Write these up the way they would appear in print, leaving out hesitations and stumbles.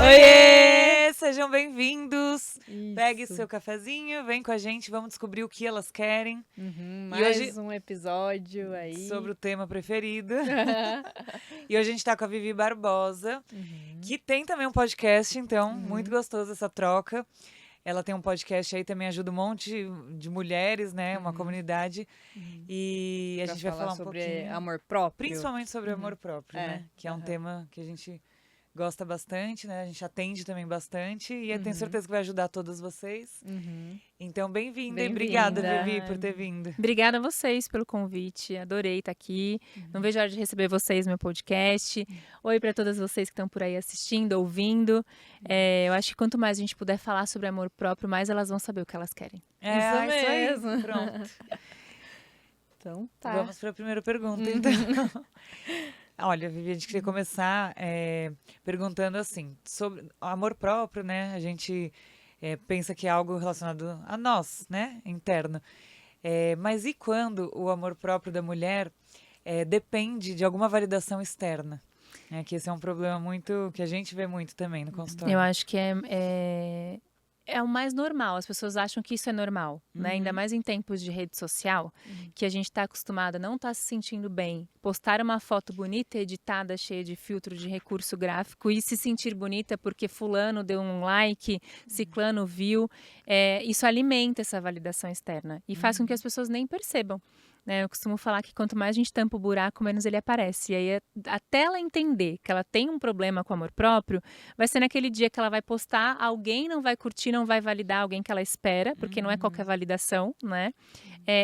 Oiê! Sejam bem-vindos. Isso. Pegue seu cafezinho, vem com a gente, vamos descobrir o que elas querem. Mais hoje- um episódio aí. Sobre o tema preferido. E hoje a gente tá com a Vivi Barbosa, que tem também um podcast, então, muito gostoso essa troca. Ela tem um podcast aí, também ajuda um monte de mulheres, né? Uma comunidade. E a Pra gente vai falar um sobre pouquinho. amor próprio. Principalmente sobre amor próprio, né? Que é um tema que a gente gosta bastante, né? A gente atende também bastante. E eu tenho certeza que vai ajudar todos vocês. Então, bem-vinda e obrigada, Vivi, por ter vindo. Obrigada a vocês pelo convite, adorei estar aqui. Não vejo a hora de receber vocês no meu podcast. Oi para todas vocês que estão por aí assistindo, ouvindo. Eu acho que quanto mais a gente puder falar sobre amor próprio, mais elas vão saber o que elas querem. Isso aí. mesmo. Pronto. Então tá. Vamos para a primeira pergunta, então. Olha, Vivi, a gente queria começar perguntando assim, sobre o amor próprio, né? A gente pensa que é algo relacionado a nós, né? Interno. Mas e quando o amor próprio da mulher depende de alguma validação externa? Que esse é um problema muito que a gente vê muito também no consultório. Eu acho que é o mais normal. As pessoas acham que isso é normal, né? Ainda mais em tempos de rede social, que a gente está acostumado a não estar se sentindo bem. Postar uma foto bonita, editada, cheia de filtro, de recurso gráfico e se sentir bonita porque fulano deu um like, ciclano viu. Isso alimenta essa validação externa e faz com que as pessoas nem percebam. Eu costumo falar que quanto mais a gente tampa o buraco, menos ele aparece. E aí, até ela entender que ela tem um problema com amor próprio, vai ser naquele dia que ela vai postar, alguém não vai curtir, não vai validar alguém que ela espera, porque não é qualquer validação, né?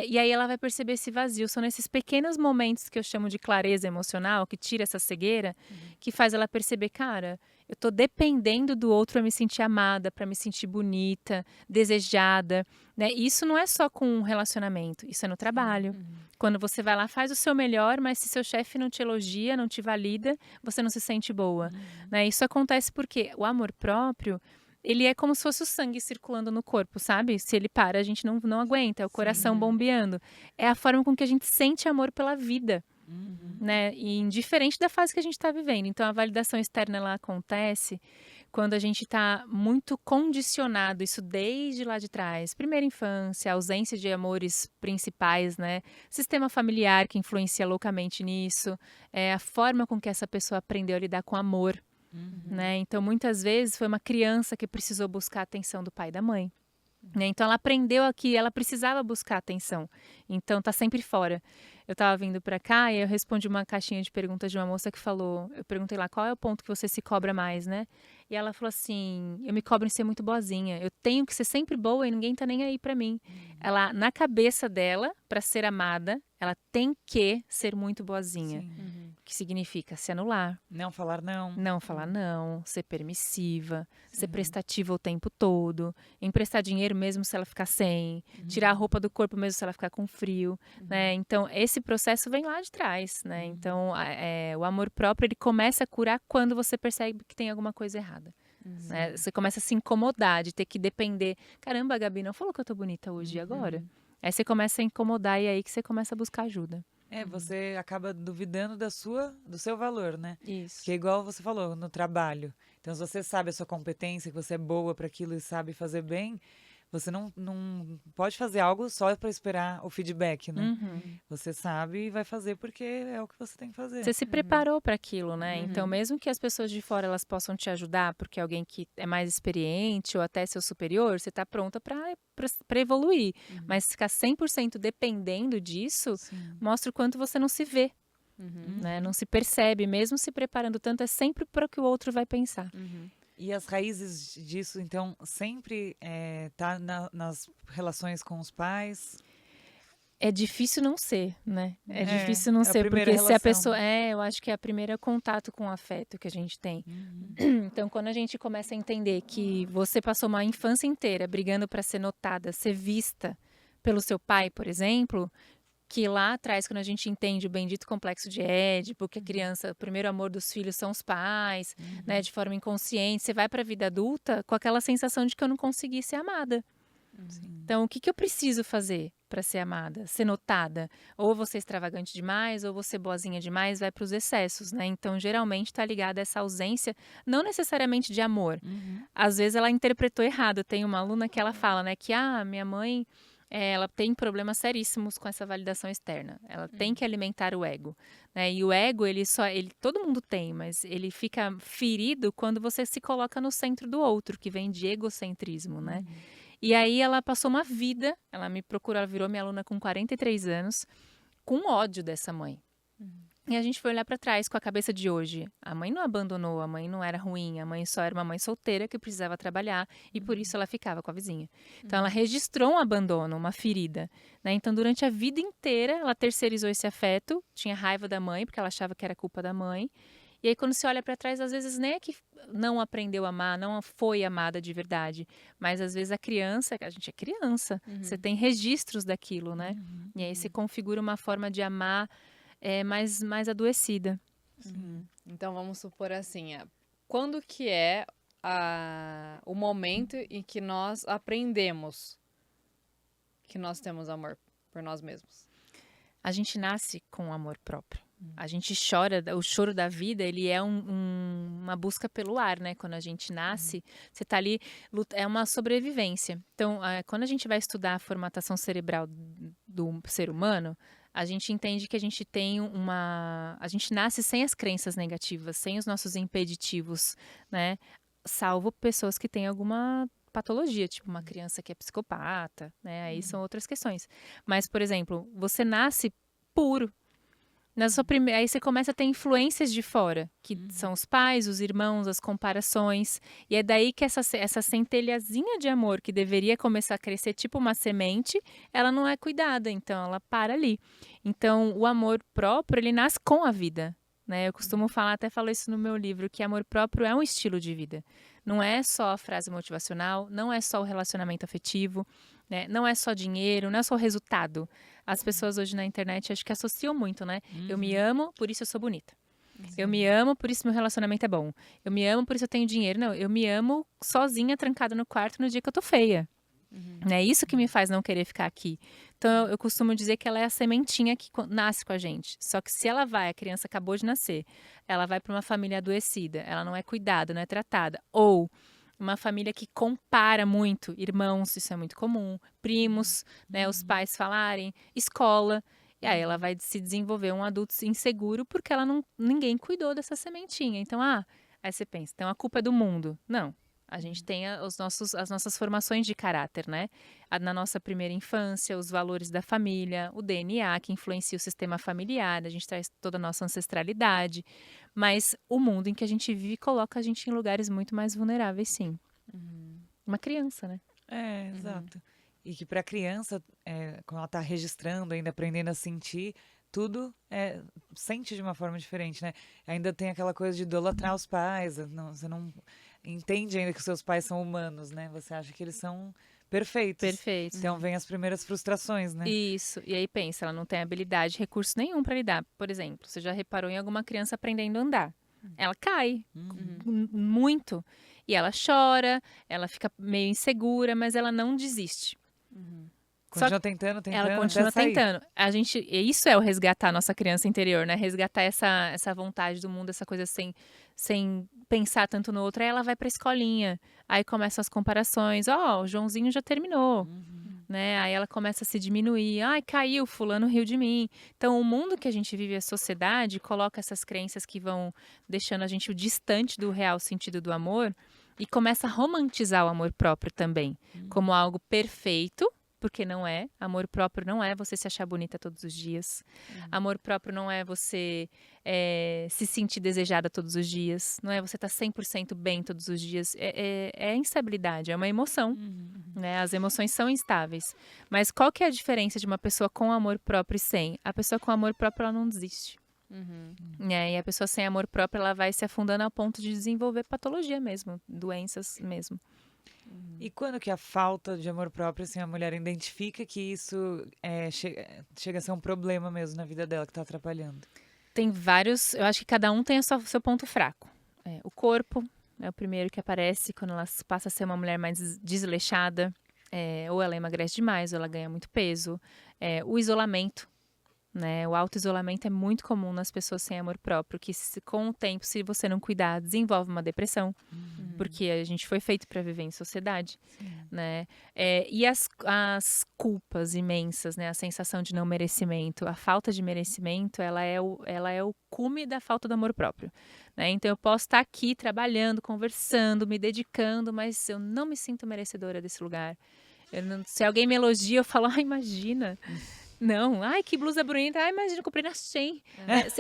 E aí ela vai perceber esse vazio. São nesses pequenos momentos que eu chamo de clareza emocional, que tira essa cegueira, que faz ela perceber, cara, eu tô dependendo do outro para me sentir amada, para me sentir bonita, desejada, né? Isso não é só com um relacionamento, isso é no trabalho. Quando você vai lá, faz o seu melhor, mas se seu chefe não te elogia, não te valida, você não se sente boa, né? Isso acontece porque o amor próprio, ele é como se fosse o sangue circulando no corpo, sabe? Se ele para, a gente não aguenta, é o coração bombeando. É a forma com que a gente sente amor pela vida. Né? E indiferente da fase que a gente está vivendo. Então, a validação externa ela acontece quando a gente está muito condicionado, isso desde lá de trás. Primeira infância, ausência de amores principais, né? Sistema familiar que influencia loucamente nisso. A forma com que essa pessoa aprendeu a lidar com amor. Né? Então, muitas vezes, foi uma criança que precisou buscar a atenção do pai e da mãe. Então, ela aprendeu que ela precisava buscar atenção. Então, tá sempre fora. Eu tava vindo pra cá e eu respondi uma caixinha de perguntas de uma moça que falou... Eu perguntei lá, qual é o ponto que você se cobra mais, né? E ela falou assim, eu me cobro em ser muito boazinha. Eu tenho que ser sempre boa e ninguém tá nem aí pra mim. Ela, na cabeça dela, pra ser amada, ela tem que ser muito boazinha. Que significa se anular. Não falar não. Não falar não, ser permissiva, ser prestativa o tempo todo, emprestar dinheiro mesmo se ela ficar sem, tirar a roupa do corpo mesmo se ela ficar com frio, né? Então, esse processo vem lá de trás, né? Então, o amor próprio, ele começa a curar quando você percebe que tem alguma coisa errada. Né? Você começa a se incomodar, de ter que depender. Caramba, a Gabi não falou que eu tô bonita hoje e agora? Aí você começa a incomodar e aí que você começa a buscar ajuda. Você acaba duvidando do seu valor, né? Isso. Que é igual você falou, no trabalho. Então, se você sabe a sua competência, que você é boa para aquilo e sabe fazer bem, você não pode fazer algo só para esperar o feedback, né? Você sabe e vai fazer porque é o que você tem que fazer. Você se preparou para aquilo, né? Então, mesmo que as pessoas de fora elas possam te ajudar, porque alguém que é mais experiente ou até seu superior, você está pronta para evoluir. Mas ficar 100% dependendo disso, mostra o quanto você não se vê, né? Não se percebe, mesmo se preparando tanto, é sempre para o que o outro vai pensar. E as raízes disso, então, sempre tá nas relações com os pais? É difícil não ser, né? É difícil não ser, porque relação. se a pessoa... eu acho que é o primeiro contato com o afeto que a gente tem. Então, quando a gente começa a entender que você passou uma infância inteira brigando para ser notada, ser vista pelo seu pai, por exemplo... Que lá atrás, quando a gente entende o bendito complexo de Édipo, que a criança, o primeiro amor dos filhos são os pais, né, de forma inconsciente, você vai para a vida adulta com aquela sensação de que eu não consegui ser amada. Então, o que eu preciso fazer? para ser amada, ser notada. Ou você é extravagante demais, ou você é boazinha demais, vai para os excessos, né? Então, geralmente está ligada a essa ausência, não necessariamente de amor. Às vezes ela interpretou errado. Tem uma aluna que ela fala, né, que minha mãe, ela tem problemas seríssimos com essa validação externa. Ela tem que alimentar o ego, né? E o ego, todo mundo tem, mas ele fica ferido quando você se coloca no centro do outro, que vem de egocentrismo, né? E aí ela passou uma vida, ela me procurou, ela virou minha aluna com 43 anos, com ódio dessa mãe. E a gente foi olhar para trás com a cabeça de hoje. A mãe não abandonou, a mãe não era ruim, a mãe só era uma mãe solteira que precisava trabalhar e por isso ela ficava com a vizinha. Então ela registrou um abandono, uma ferida, né? Então durante a vida inteira ela terceirizou esse afeto, tinha raiva da mãe porque ela achava que era culpa da mãe. E aí quando você olha para trás, às vezes nem é que não aprendeu a amar, não foi amada de verdade, mas às vezes a gente é criança, você tem registros daquilo, né? E aí se configura uma forma de amar mais adoecida. Então vamos supor assim, quando que é o momento em que nós aprendemos que nós temos amor por nós mesmos? A gente nasce com amor próprio. A gente chora, o choro da vida, ele é uma busca pelo ar, né? Quando a gente nasce, você tá ali, é uma sobrevivência. Então, quando a gente vai estudar a formatação cerebral do ser humano, a gente entende que a gente tem a gente nasce sem as crenças negativas, sem os nossos impeditivos, né? Salvo pessoas que têm alguma patologia, tipo uma criança que é psicopata, né? Aí são outras questões. Mas, por exemplo, você nasce puro. Aí você começa a ter influências de fora, que são os pais, os irmãos, as comparações. E é daí que essa centelhazinha de amor que deveria começar a crescer tipo uma semente, ela não é cuidada, então ela para ali. Então o amor próprio, ele nasce com a vida, né? Eu costumo falar, até falo isso no meu livro, que amor próprio é um estilo de vida. Não é só a frase motivacional, não é só o relacionamento afetivo, né? Não é só dinheiro, não é só o resultado. As pessoas hoje na internet acho que associam muito, né? Eu me amo, por isso eu sou bonita. Eu me amo, por isso meu relacionamento é bom. Eu me amo, por isso eu tenho dinheiro. Não, eu me amo sozinha, trancada no quarto no dia que eu tô feia. É isso que me faz não querer ficar aqui. Então, eu costumo dizer que ela é a sementinha que nasce com a gente. Só que se a criança acabou de nascer, ela vai para uma família adoecida, ela não é cuidada, não é tratada. Ou uma família que compara muito, irmãos, isso é muito comum, primos, né, os pais falarem, escola. E aí ela vai se desenvolver um adulto inseguro porque ninguém cuidou dessa sementinha. Então, aí você pensa, então a culpa é do mundo. Não. A gente tem as nossas formações de caráter, né? Na nossa primeira infância, os valores da família, o DNA que influencia o sistema familiar, a gente traz toda a nossa ancestralidade, mas o mundo em que a gente vive coloca a gente em lugares muito mais vulneráveis, sim. Uma criança, né? Exato. E que para a criança, quando ela está registrando, ainda aprendendo a sentir, tudo sente de uma forma diferente, né? Ainda tem aquela coisa de idolatrar os pais, você não entende ainda que os seus pais são humanos, né? Você acha que eles são perfeitos. Perfeito. Então vem as primeiras frustrações, né? Isso. E aí pensa, ela não tem habilidade, recurso nenhum para lidar. Por exemplo, você já reparou em alguma criança aprendendo a andar? Ela cai muito. E ela chora, ela fica meio insegura, mas ela não desiste. Continua tentando, ela continua até sair. tentando. Isso é o resgatar a nossa criança interior, né? Resgatar essa vontade do mundo, essa coisa sem pensar tanto no outro. Aí ela vai pra escolinha, aí começam as comparações. O Joãozinho já terminou, né? Aí ela começa a se diminuir. Ai, caiu, fulano riu de mim. Então, o mundo que a gente vive, a sociedade, coloca essas crenças que vão deixando a gente distante do real sentido do amor e começa a romantizar o amor próprio também, como algo perfeito. Porque não é. Amor próprio não é você se achar bonita todos os dias. Amor próprio não é você se sentir desejada todos os dias. Não é você estar 100% bem todos os dias. É instabilidade, é uma emoção. Né? As emoções são instáveis. Mas qual que é a diferença de uma pessoa com amor próprio e sem? A pessoa com amor próprio, ela não desiste. E a pessoa sem amor próprio, ela vai se afundando ao ponto de desenvolver patologia mesmo. Doenças mesmo. E quando que a falta de amor próprio, assim, a mulher identifica que isso chega a ser um problema mesmo na vida dela, que está atrapalhando? Tem vários, eu acho que cada um tem o seu ponto fraco. O corpo é o primeiro que aparece quando ela passa a ser uma mulher mais desleixada. ou ela emagrece demais, ou ela ganha muito peso. O isolamento, né? O auto-isolamento é muito comum nas pessoas sem amor próprio, que com o tempo, se você não cuidar, desenvolve uma depressão, porque a gente foi feito para viver em sociedade, né? E as culpas imensas, né? A sensação de não merecimento, a falta de merecimento, ela é o cume da falta do amor próprio, né? Então eu posso estar aqui trabalhando, conversando, me dedicando, mas eu não me sinto merecedora desse lugar. Se alguém me elogia, eu falo, imagina. Não, que blusa bonita, imagina, eu comprei na Shein.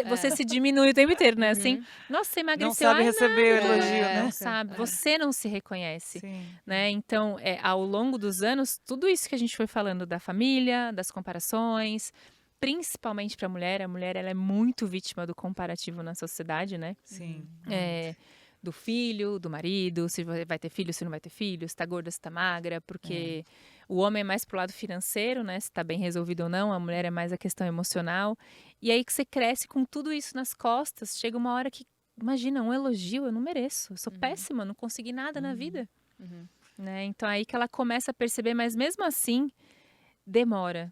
Você se diminui o tempo inteiro, né? Assim, nossa, você emagreceu. Não sabe receber o elogio, né? Não sabe, você não se reconhece, Sim. né? Então, ao longo dos anos, tudo isso que a gente foi falando da família, das comparações, principalmente para a mulher ela é muito vítima do comparativo na sociedade, né? Sim. Do filho, do marido, se vai ter filho, se não vai ter filho, se tá gorda, se tá magra, porque o homem é mais pro lado financeiro, né? Se tá bem resolvido ou não, a mulher é mais a questão emocional. E aí que você cresce com tudo isso nas costas, chega uma hora que, imagina, um elogio, eu não mereço, eu sou péssima, não consegui nada na vida. Né? Então aí que ela começa a perceber, mas mesmo assim, demora,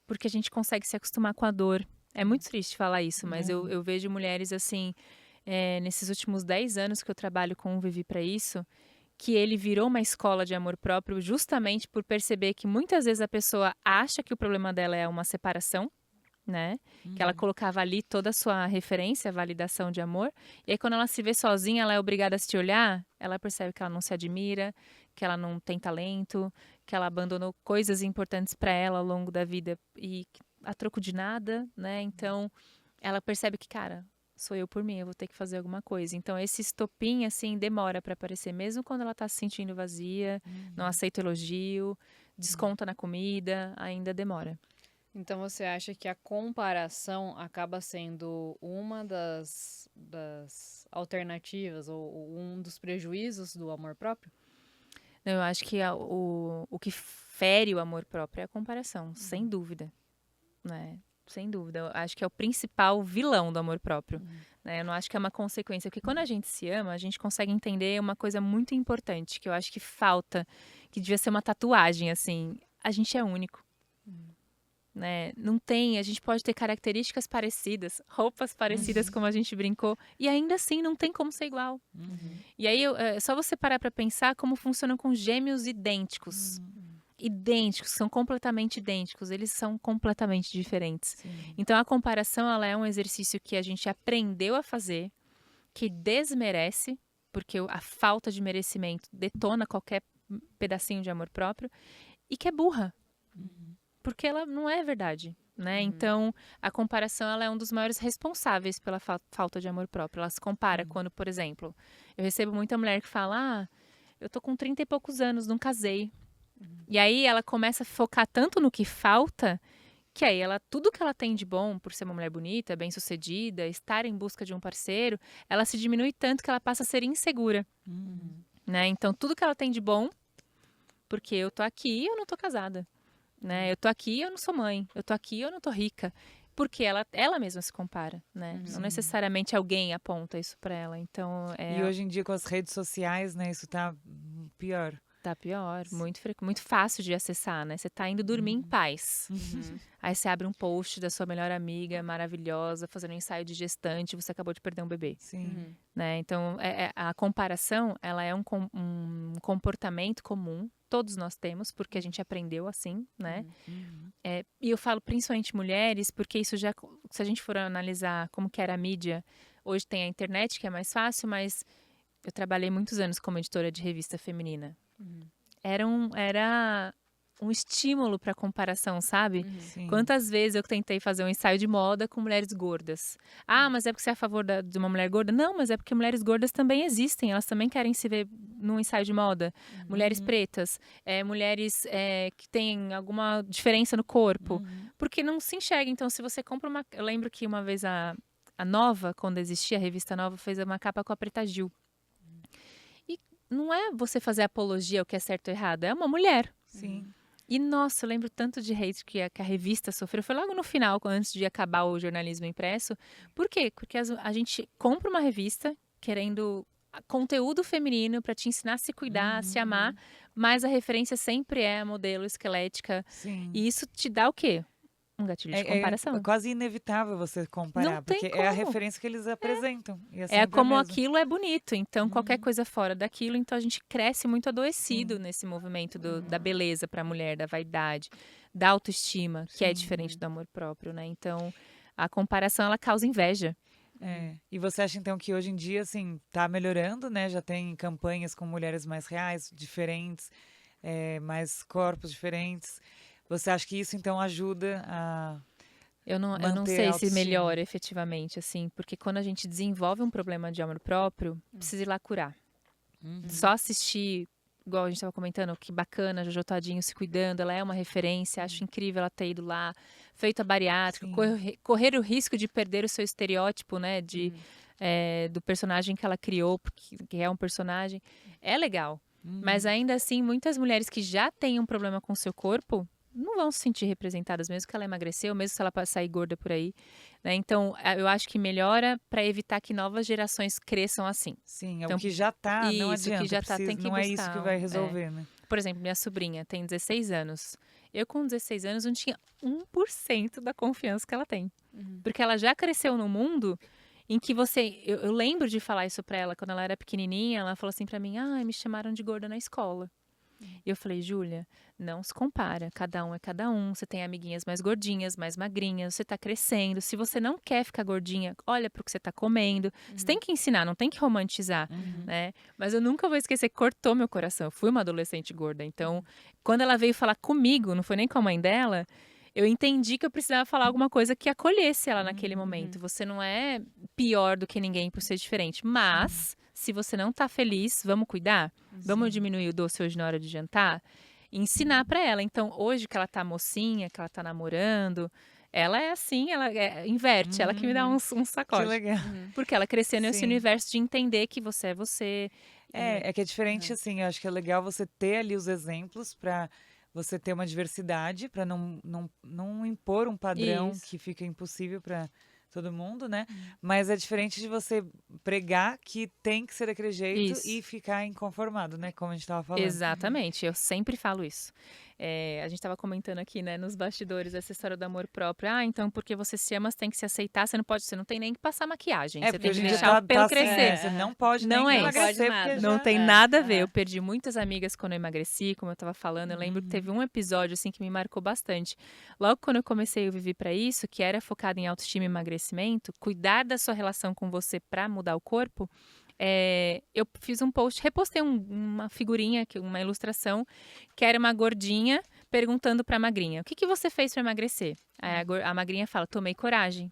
porque a gente consegue se acostumar com a dor. É muito triste falar isso, mas eu vejo mulheres assim, nesses últimos 10 anos que eu trabalho com o Vivi para isso, que ele virou uma escola de amor próprio justamente por perceber que muitas vezes a pessoa acha que o problema dela é uma separação, né? Que ela colocava ali toda a sua referência, validação de amor. E aí quando ela se vê sozinha, ela é obrigada a se olhar, ela percebe que ela não se admira, que ela não tem talento, que ela abandonou coisas importantes para ela ao longo da vida e a troco de nada, né? Então, ela percebe que, cara, sou eu por mim, eu vou ter que fazer alguma coisa. Então, esse estopim, assim, demora para aparecer, mesmo quando ela tá se sentindo vazia, não aceita elogio, desconta na comida, ainda demora. Então você acha que a comparação acaba sendo uma das alternativas ou um dos prejuízos do amor próprio? Eu acho que o que fere o amor próprio é a comparação, sem dúvida, né? Sem dúvida. Eu acho que é o principal vilão do amor próprio, né? Eu não acho que é uma consequência, porque quando a gente se ama, a gente consegue entender uma coisa muito importante, que eu acho que falta, que devia ser uma tatuagem, assim. A gente é único. Né? Não tem, a gente pode ter características parecidas, roupas parecidas, como a gente brincou, e ainda assim não tem como ser igual. E aí é só você parar para pensar como funciona com gêmeos idênticos. Idênticos, são completamente idênticos, eles são completamente diferentes. Então a comparação, ela é um exercício que a gente aprendeu a fazer, que desmerece, porque a falta de merecimento detona qualquer pedacinho de amor próprio, e que é burra. Porque ela não é verdade, né? Então, a comparação, ela é um dos maiores responsáveis pela falta de amor próprio. Ela se compara quando, por exemplo, eu recebo muita mulher que fala, eu tô com 30 e poucos anos, não casei. E aí, ela começa a focar tanto no que falta, que aí tudo que ela tem de bom, por ser uma mulher bonita, bem-sucedida, estar em busca de um parceiro, ela se diminui tanto que ela passa a ser insegura, né? Então, tudo que ela tem de bom, porque eu tô aqui e eu não tô casada. Né? Eu tô aqui, eu não sou mãe. Eu tô aqui, eu não tô rica. Porque ela mesma se compara, né? Não necessariamente alguém aponta isso pra ela. Então, E hoje em dia, com as redes sociais, né? Isso tá pior. Tá pior. Muito fácil de acessar, né? Você tá indo dormir em paz. Aí você abre um post da sua melhor amiga, maravilhosa, fazendo um ensaio de gestante, você acabou de perder um bebê. Né? Então, a comparação, ela é um comportamento comum. Todos nós temos, porque a gente aprendeu assim, né? E eu falo principalmente mulheres, porque isso já, se a gente for analisar como que era a mídia, hoje tem a internet, que é mais fácil, mas eu trabalhei muitos anos como editora de revista feminina. Era um estímulo para comparação, sabe? Quantas vezes eu tentei fazer um ensaio de moda com mulheres gordas? Mas é porque você é a favor de uma mulher gorda? Não, mas é porque mulheres gordas também existem, elas também querem se ver num ensaio de moda. Mulheres pretas, mulheres que têm alguma diferença no corpo, porque não se enxerga. Então, se você compra uma... Eu lembro que uma vez a Nova, quando existia, a revista Nova, fez uma capa com a Preta Gil. E não é você fazer apologia ao que é certo ou errado, é uma mulher. E, nossa, eu lembro tanto de hate que a revista sofreu. Foi logo no final, antes de acabar o jornalismo impresso. Por quê? Porque a gente compra uma revista querendo conteúdo feminino para te ensinar a se cuidar, a se amar, mas a referência sempre é a modelo esquelética. Sim. E isso te dá o quê? Um gatilho de comparação. É quase inevitável você comparar, Não tem porque é a como. referência que eles apresentam. E é É sempre a como mesma. aquilo é bonito, então qualquer coisa fora daquilo, então a gente cresce muito adoecido nesse movimento da beleza para a mulher, da vaidade, da autoestima, que é diferente do amor próprio, né? Então a comparação ela causa inveja. E você acha então que hoje em dia, assim, tá melhorando, né? Já tem campanhas com mulheres mais reais, diferentes, mais corpos diferentes. Você acha que isso então ajuda a Eu não manter a sei se autoestima? melhora efetivamente, assim, porque quando a gente desenvolve um problema de amor próprio, precisa ir lá curar. Só assistir, igual a gente estava comentando, que bacana, Jojo Todinho se cuidando, ela é uma referência, acho incrível ela ter ido lá, feito a bariátrica, Sim. correr o risco de perder o seu estereótipo, né, do personagem que ela criou, porque que é um personagem, é legal. Mas ainda assim, muitas mulheres que já têm um problema com o seu corpo não vão se sentir representadas, mesmo que ela emagreceu, mesmo se ela sair gorda por aí, né? Então, eu acho que melhora para evitar que novas gerações cresçam assim. Sim, Então, o que já tá, não isso, que adianta, já tá, tem que não é isso que buscar. vai resolver, né? Por exemplo, minha sobrinha tem 16 anos. Eu, com 16 anos, não tinha 1% da confiança que ela tem. Porque ela já cresceu num mundo em que você... Eu lembro de falar isso pra ela quando ela era pequenininha. Ela falou assim pra mim, me chamaram de gorda na escola. E eu falei, Júlia, não se compara. Cada um é cada um. Você tem amiguinhas mais gordinhas, mais magrinhas. Você tá crescendo. Se você não quer ficar gordinha, olha pro que você tá comendo. Você tem que ensinar, não tem que romantizar, né? Mas eu nunca vou esquecer que cortou meu coração. Eu fui uma adolescente gorda. Então, quando ela veio falar comigo, não foi nem com a mãe dela, eu entendi que eu precisava falar alguma coisa que acolhesse ela naquele momento. Você não é pior do que ninguém por ser diferente. Mas, se você não tá feliz, vamos cuidar? Vamos diminuir o doce hoje na hora de jantar? Ensinar pra ela. Então, hoje que ela tá mocinha, que ela tá namorando, ela é assim, ela inverte, ela que me dá uns Que sacode. legal. Porque ela cresceu nesse Sim. universo de entender que você é você. É que é diferente, assim, eu acho que é legal você ter ali os exemplos para você ter uma diversidade, para não impor um padrão Isso. que fica impossível para todo mundo, né? Mas é diferente de você pregar que tem que ser daquele jeito Isso. e ficar inconformado, né? Como a gente estava falando. Exatamente, eu sempre falo isso. A gente estava comentando aqui, né, nos bastidores, essa história do amor próprio. Então, porque você se ama, você tem que se aceitar, você não tem nem que passar maquiagem, você Porque tem hoje que em dia deixar o pelo assim, crescer. você não pode Não nem é isso. emagrecer, Não pode porque nada. Não já... tem nada a ver. Eu perdi muitas amigas quando eu emagreci, como eu estava falando. Eu lembro que teve um episódio assim que me marcou bastante. Logo quando eu comecei a viver para isso, que era focado em autoestima e emagrecimento, cuidar da sua relação com você para mudar o corpo. Eu fiz um post, repostei uma figurinha, uma ilustração, que era uma gordinha perguntando pra magrinha, o que você fez pra emagrecer? Aí a magrinha fala, tomei coragem.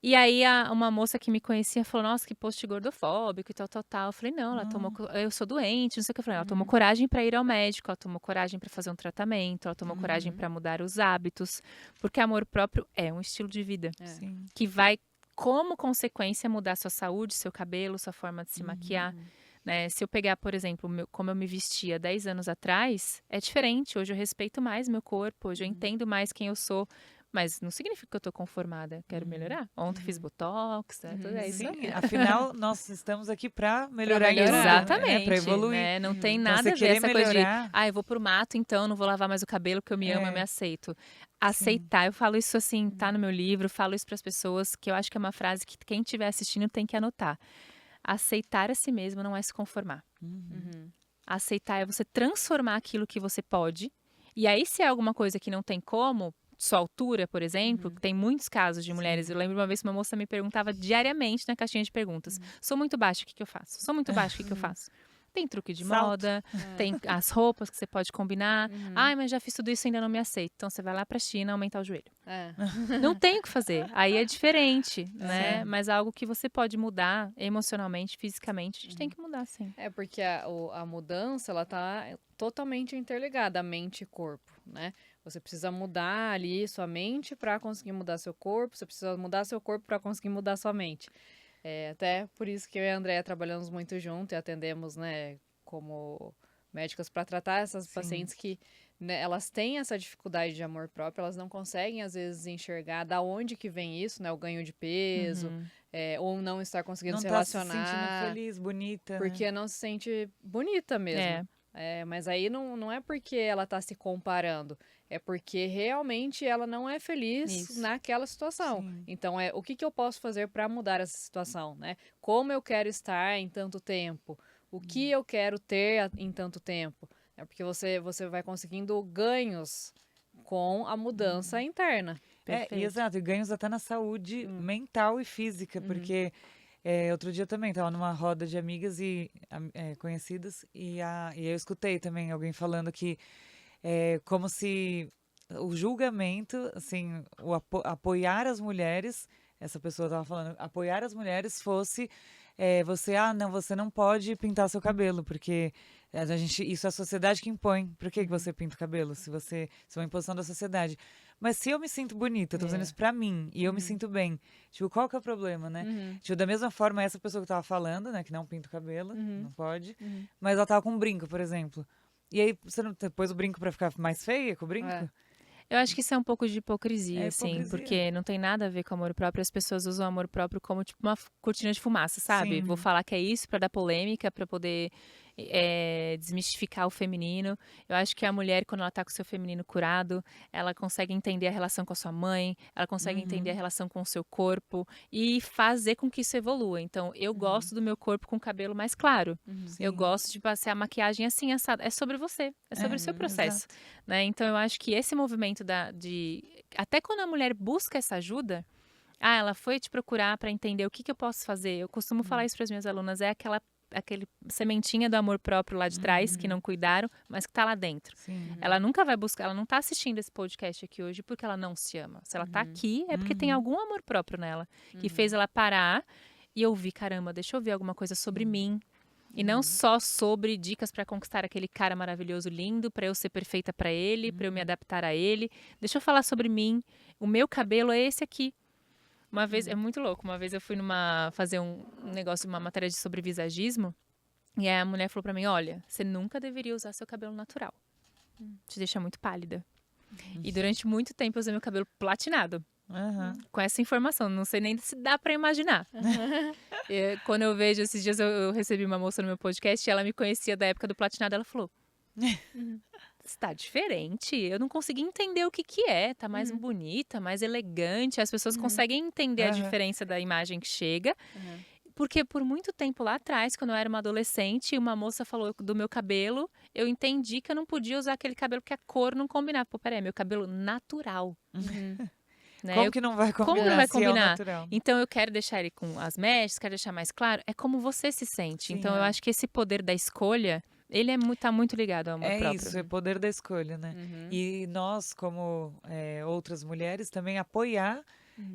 E aí uma moça que me conhecia falou, nossa, que post gordofóbico e tal. Eu falei, não, ela tomou, eu sou doente, não sei o que. Eu falei, ela tomou coragem pra ir ao médico, ela tomou coragem pra fazer um tratamento, ela tomou coragem pra mudar os hábitos, porque amor próprio é um estilo de vida Sim. que vai, como consequência, mudar sua saúde, seu cabelo, sua forma de se maquiar. Né? Se eu pegar, por exemplo, como eu me vestia 10 anos atrás, é diferente. Hoje eu respeito mais meu corpo, hoje eu entendo mais quem eu sou. Mas não significa que eu tô conformada. Quero melhorar. Ontem fiz botox, né? Tudo é isso. Sim, afinal, nós estamos aqui para melhorar em tudo, Exatamente. para evoluir. Né? Não tem Então, nada você a ver querer essa coisa de, melhorar... eu vou pro mato, então não vou lavar mais o cabelo, que eu me amo, eu me aceito. Aceitar, eu falo isso assim, tá no meu livro, falo isso para as pessoas, que eu acho que é uma frase que quem estiver assistindo tem que anotar. Aceitar a si mesmo não é se conformar. Aceitar é você transformar aquilo que você pode. E aí, se é alguma coisa que não tem como, sua altura, por exemplo, tem muitos casos de mulheres. Eu lembro uma vez que uma moça me perguntava diariamente na caixinha de perguntas: sou muito baixa, o que eu faço? Sou muito baixa, o que eu faço? Tem truque de Salto. moda, tem as roupas que você pode combinar. Mas já fiz tudo isso e ainda não me aceito. Então você vai lá pra China aumentar o joelho. Não tem o que fazer. Aí é diferente, né? Mas algo que você pode mudar emocionalmente, fisicamente, a gente tem que mudar, sim. Porque a mudança, ela tá totalmente interligada, a mente e corpo, né? Você precisa mudar ali sua mente para conseguir mudar seu corpo, você precisa mudar seu corpo para conseguir mudar sua mente. Até por isso que eu e a Andrea trabalhamos muito junto e atendemos, né, como médicas para tratar essas pacientes que, né, elas têm essa dificuldade de amor próprio, elas não conseguem às vezes enxergar da onde que vem isso, né, o ganho de peso, ou não estar conseguindo Não se tá se relacionar. sentindo feliz, bonita, né? Porque não se sente bonita mesmo. Mas aí não é porque ela tá se comparando, é porque realmente ela não é feliz Isso. naquela situação. Sim. Então, o que que eu posso fazer para mudar essa situação, né? Como eu quero estar em tanto tempo? O que eu quero ter em tanto tempo? É porque você vai conseguindo ganhos com a mudança interna. Perfeito. Exato, e ganhos até na saúde mental e física, porque outro dia também estava numa roda de amigas e conhecidas, e eu escutei também alguém falando que é como se o julgamento, assim, apoiar as mulheres, essa pessoa estava falando, apoiar as mulheres fosse não, você não pode pintar seu cabelo, porque isso é a sociedade que impõe. Por que você pinta o cabelo? Se é uma imposição da sociedade. Mas se eu me sinto bonita, eu tô fazendo isso pra mim, e eu me sinto bem, tipo, qual que é o problema, né? Tipo, da mesma forma, essa pessoa que tava falando, né, que não pinta o cabelo, não pode, mas ela tava com um brinco, por exemplo. E aí, você não pôs o brinco pra ficar mais feia com o brinco? Eu acho que isso é um pouco de hipocrisia, É assim, hipocrisia. porque não tem nada a ver com amor próprio. As pessoas usam amor próprio como, tipo, uma cortina de fumaça, sabe? Sim. Vou falar que é isso pra dar polêmica, pra poder desmistificar o feminino. Eu acho que a mulher, quando ela tá com o seu feminino curado, ela consegue entender a relação com a sua mãe, ela consegue entender a relação com o seu corpo e fazer com que isso evolua. Então, eu gosto do meu corpo com o cabelo mais claro. Eu Sim. gosto de passar a maquiagem assim, assada. É sobre você, é sobre o seu processo. Exato. Né? Então, eu acho que esse movimento até quando a mulher busca essa ajuda, ela foi te procurar para entender o que eu posso fazer. Eu costumo falar isso para as minhas alunas, aquele sementinha do amor próprio lá de trás, que não cuidaram, mas que tá lá dentro. Sim. Ela nunca vai buscar, ela não tá assistindo esse podcast aqui hoje porque ela não se ama. Se ela tá aqui, é porque tem algum amor próprio nela, que fez ela parar e ouvir, caramba, deixa eu ver alguma coisa sobre mim. E não só sobre dicas para conquistar aquele cara maravilhoso, lindo, para eu ser perfeita para ele, para eu me adaptar a ele. Deixa eu falar sobre mim. O meu cabelo é esse aqui. Uma vez, é muito louco, uma vez eu fui fazer um negócio, uma matéria sobre visagismo, e aí a mulher falou pra mim, olha, você nunca deveria usar seu cabelo natural. Te deixa muito pálida. E durante muito tempo eu usei meu cabelo platinado. Com essa informação, não sei nem se dá pra imaginar. Quando eu vejo, esses dias eu recebi uma moça no meu podcast e ela me conhecia da época do platinado, ela falou, está diferente, eu não consegui entender o que é, tá mais bonita, mais elegante, as pessoas conseguem entender a diferença da imagem que chega, porque por muito tempo lá atrás, quando eu era uma adolescente, uma moça falou do meu cabelo, eu entendi que eu não podia usar aquele cabelo porque a cor não combinava. Pô, peraí, meu cabelo natural. Né? Como que não vai combinar? Como que não vai se é o combinar? natural? Então eu quero deixar ele com as mechas, quero deixar mais claro. É como você se sente. Sim, então eu acho que esse poder da escolha, ele tá muito ligado ao amor próprio. Isso, é poder da escolha, né? E nós, como outras mulheres, também apoiar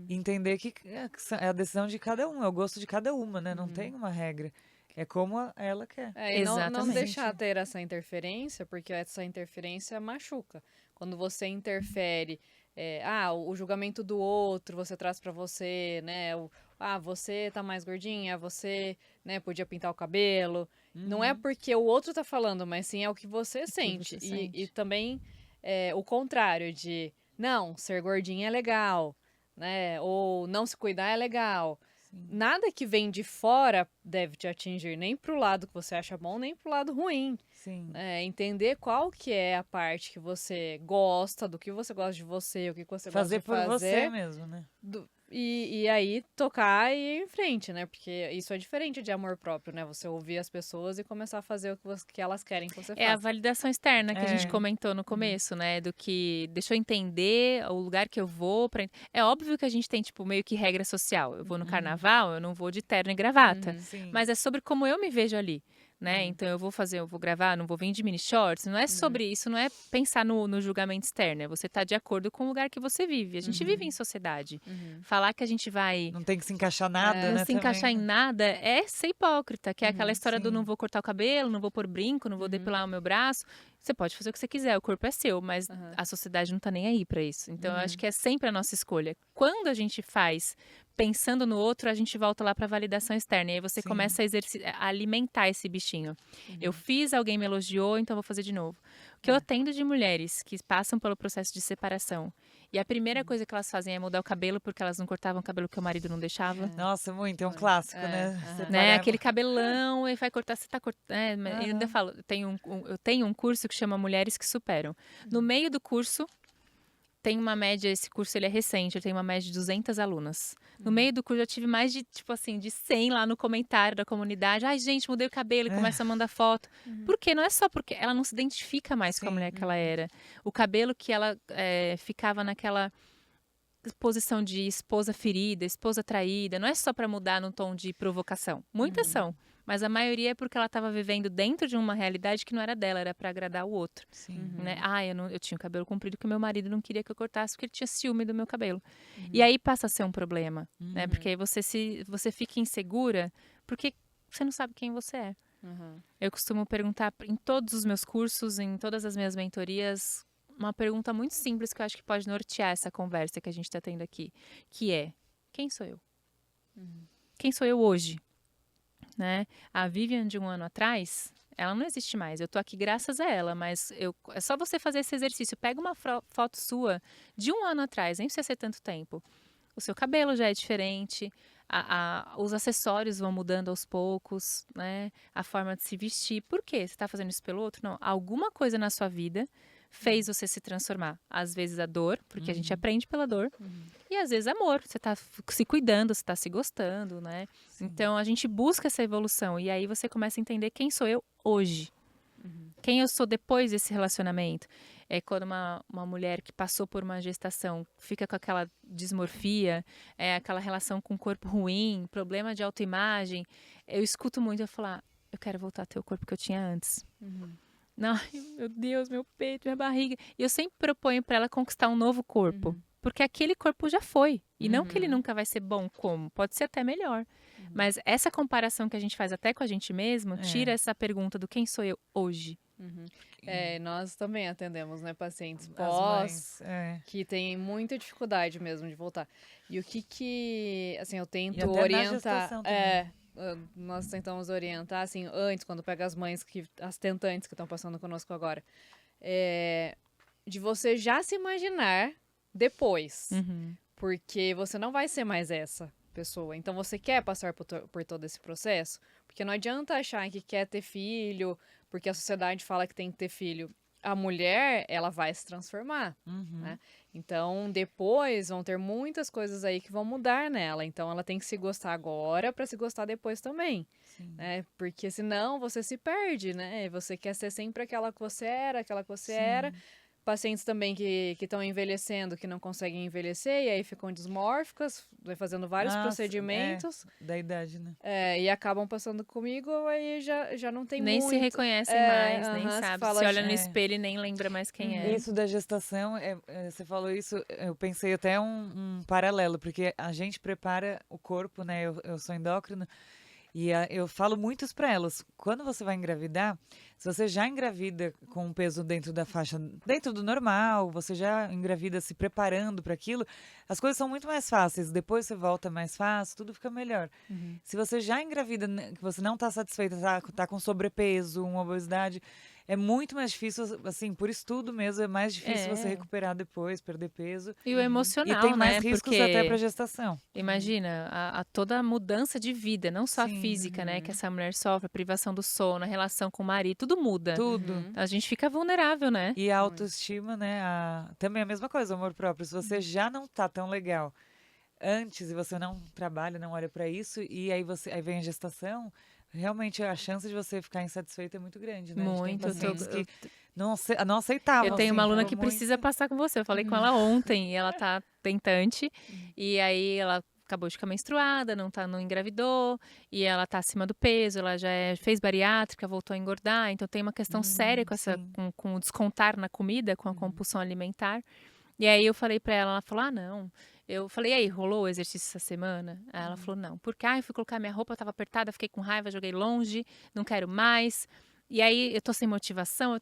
e entender que é a decisão de cada um, é o gosto de cada uma, né? Não tem uma regra. É como ela quer. E não Exatamente. deixar ter essa interferência, porque essa interferência machuca. Quando você interfere, o julgamento do outro, você traz pra você, né? Você tá mais gordinha, você, né, podia pintar o cabelo. Não é porque o outro tá falando, mas sim é o que você sente. você sente. E também o contrário de, não, ser gordinha é legal, né? Ou não se cuidar é legal. Nada que vem de fora deve te atingir, nem pro lado que você acha bom, nem pro lado ruim. Sim. Entender qual que é a parte que você gosta, do que você gosta de você, o que você Fazer gosta de por fazer. você mesmo, né? E aí tocar e ir em frente, né? Porque isso é diferente de amor próprio, né? Você ouvir as pessoas e começar a fazer o que elas querem que você faça. É a validação externa que a gente comentou no começo, né? Do que deixa eu entender o lugar que eu vou. É óbvio que a gente tem, tipo, meio que regra social. Eu vou no carnaval, eu não vou de terno e gravata. Sim. Mas é sobre como eu me vejo ali. Né? Então eu vou gravar, não vou vir de mini shorts. Não é sobre isso, não é pensar no julgamento externo. É você estar de acordo com o lugar que você vive. A gente vive em sociedade. Falar que a gente vai Não tem que se encaixar nada, não né? se encaixar em também. nada é ser hipócrita, que é aquela história do sim. não vou cortar o cabelo, não vou pôr brinco, não vou depilar o meu braço. Você pode fazer o que você quiser, o corpo é seu, mas a sociedade não tá nem aí pra isso. Então eu acho que é sempre a nossa escolha. Quando a gente faz pensando no outro, a gente volta lá pra validação externa. E aí você Sim. começa a alimentar esse bichinho. Eu fiz, alguém me elogiou, então eu vou fazer de novo. que eu atendo de mulheres que passam pelo processo de separação. E a primeira coisa que elas fazem é mudar o cabelo porque elas não cortavam o cabelo que o marido não deixava. Nossa, muito, é um clássico, né? aham. Separar Né? é Aquele cabelão, e vai cortar, você tá cortando. Eu ainda Aham. falo, eu tenho um curso que chama Mulheres que Superam. No meio do curso, tem uma média, esse curso ele é recente, eu tenho uma média de 200 alunas. No meio do curso eu tive mais de, tipo assim, de 100 lá no comentário da comunidade. Ai, gente, mudei o cabelo e começa a mandar foto. Por quê? Não é só porque ela não se identifica mais com a Sim. mulher que ela era. O cabelo que ela ficava naquela posição de esposa ferida, esposa traída, não é só para mudar no tom de provocação. Muitas são, mas a maioria é porque ela estava vivendo dentro de uma realidade que não era dela, era para agradar o outro, Sim. né? Ah, eu tinha o cabelo comprido que o meu marido não queria que eu cortasse porque ele tinha ciúme do meu cabelo. E aí passa a ser um problema, né? Porque aí você fica insegura porque você não sabe quem você é. Uhum. Eu costumo perguntar em todos os meus cursos, em todas as minhas mentorias, uma pergunta muito simples que eu acho que pode nortear essa conversa que a gente está tendo aqui, que é: quem sou eu? Quem sou eu hoje? Né? A Vivian de um ano atrás, ela não existe mais. Eu tô aqui graças a ela, mas é só você fazer esse exercício. Pega uma foto sua de um ano atrás, nem precisa ser tanto tempo. O seu cabelo já é diferente, os acessórios vão mudando aos poucos, né? A forma de se vestir. Por quê? Você está fazendo isso pelo outro? Não. Alguma coisa na sua vida fez você se transformar. Às vezes a dor, porque a gente aprende pela dor. E às vezes amor. Você está se cuidando, você está se gostando, né? Sim. Então a gente busca essa evolução. E aí você começa a entender quem sou eu hoje. Quem eu sou depois desse relacionamento. É quando uma mulher que passou por uma gestação fica com aquela dismorfia, aquela relação com o corpo ruim, problema de autoimagem. Eu escuto muito eu falar: eu quero voltar a ter o corpo que eu tinha antes. Não, meu Deus, meu peito, minha barriga. E eu sempre proponho para ela conquistar um novo corpo. Porque aquele corpo já foi. E não que ele nunca vai ser bom como, pode ser até melhor. Mas essa comparação que a gente faz até com a gente mesmo, tira essa pergunta do quem sou eu hoje. Nós também atendemos, né, pacientes As pós mães, é. que têm muita dificuldade mesmo de voltar. E o que assim, eu tento E até na orientar, gestação também. nós tentamos orientar assim, antes, quando pega as mães as tentantes que estão passando conosco agora, de você já se imaginar depois, porque você não vai ser mais essa pessoa. Então você quer passar por todo esse processo, porque não adianta achar que quer ter filho, porque a sociedade fala que tem que ter filho. A mulher, ela vai se transformar, né? Então, depois vão ter muitas coisas aí que vão mudar nela. Então, ela tem que se gostar agora para se gostar depois também, né? Porque senão você se perde, né? Você quer ser sempre aquela que você era, aquela que você era. Pacientes também que estão envelhecendo, que não conseguem envelhecer, e aí ficam dismórficas, vai fazendo vários procedimentos. Da idade, né? E acabam passando comigo, aí já não tem Nem muito. se reconhecem mais, nem Aham, sabe. fala, Se olha no espelho e nem lembra mais quem é. Isso da gestação, você falou isso, eu pensei até um paralelo, porque a gente prepara o corpo, né? Eu sou endócrino, e eu falo muito isso para elas. Quando você vai engravidar, se você já engravida com um peso dentro da faixa, dentro do normal, você já engravida se preparando para aquilo, as coisas são muito mais fáceis. Depois você volta mais fácil, tudo fica melhor. Se você já engravida, que você não está satisfeita, tá com sobrepeso, uma obesidade, é muito mais difícil, assim, por estudo mesmo, é mais difícil você recuperar depois, perder peso. E o emocional, E tem mais né? riscos Porque até para gestação. imagina toda a mudança de vida, não só a Sim, física, né? Que essa mulher sofre, a privação do sono, a relação com o marido, tudo muda. Tudo. A gente fica vulnerável, né? E a autoestima, né? Também a mesma coisa, o amor próprio. Se você já não tá tão legal antes e você não trabalha, não olha para isso, e aí vem a gestação, realmente a chance de você ficar insatisfeito é muito grande, né? A gente tem Muito. pacientes que não aceitavam. Eu tenho uma assim, aluna por que muito. precisa passar com você. Eu falei com ela ontem e ela tá tentante. E aí ela acabou de ficar menstruada, não engravidou, e ela tá acima do peso, ela já fez bariátrica, voltou a engordar, então tem uma questão séria com essa, sim. com o descontar na comida, com a compulsão alimentar. E aí eu falei pra ela falou: ah, não. Eu falei: e aí, rolou o exercício essa semana? Aí ela falou: não. Porque eu fui colocar minha roupa, eu tava apertada, fiquei com raiva, joguei longe, não quero mais. E aí eu tô sem motivação,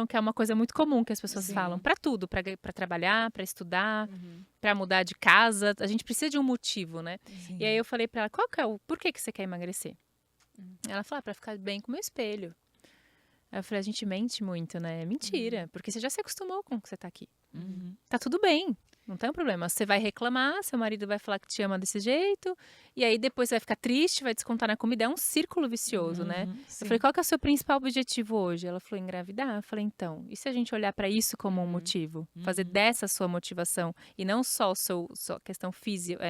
que é uma coisa muito comum que as pessoas falam. Pra tudo, pra trabalhar, pra estudar, pra mudar de casa. A gente precisa de um motivo, né? E aí eu falei pra ela: por que você quer emagrecer? Ela falou: pra ficar bem com o meu espelho. Aí eu falei, a gente mente muito, né? Mentira, porque você já se acostumou com o que você tá aqui. Uhum. Tá tudo bem, não tem um problema. Você vai reclamar, seu marido vai falar que te ama desse jeito, e aí depois você vai ficar triste, vai descontar na comida. É um círculo vicioso, né? Uhum, Eu sim. falei, qual que é o seu principal objetivo hoje? Ela falou, engravidar. Eu falei, então, e se a gente olhar pra isso como um motivo? Fazer dessa sua motivação, e não só sua questão física,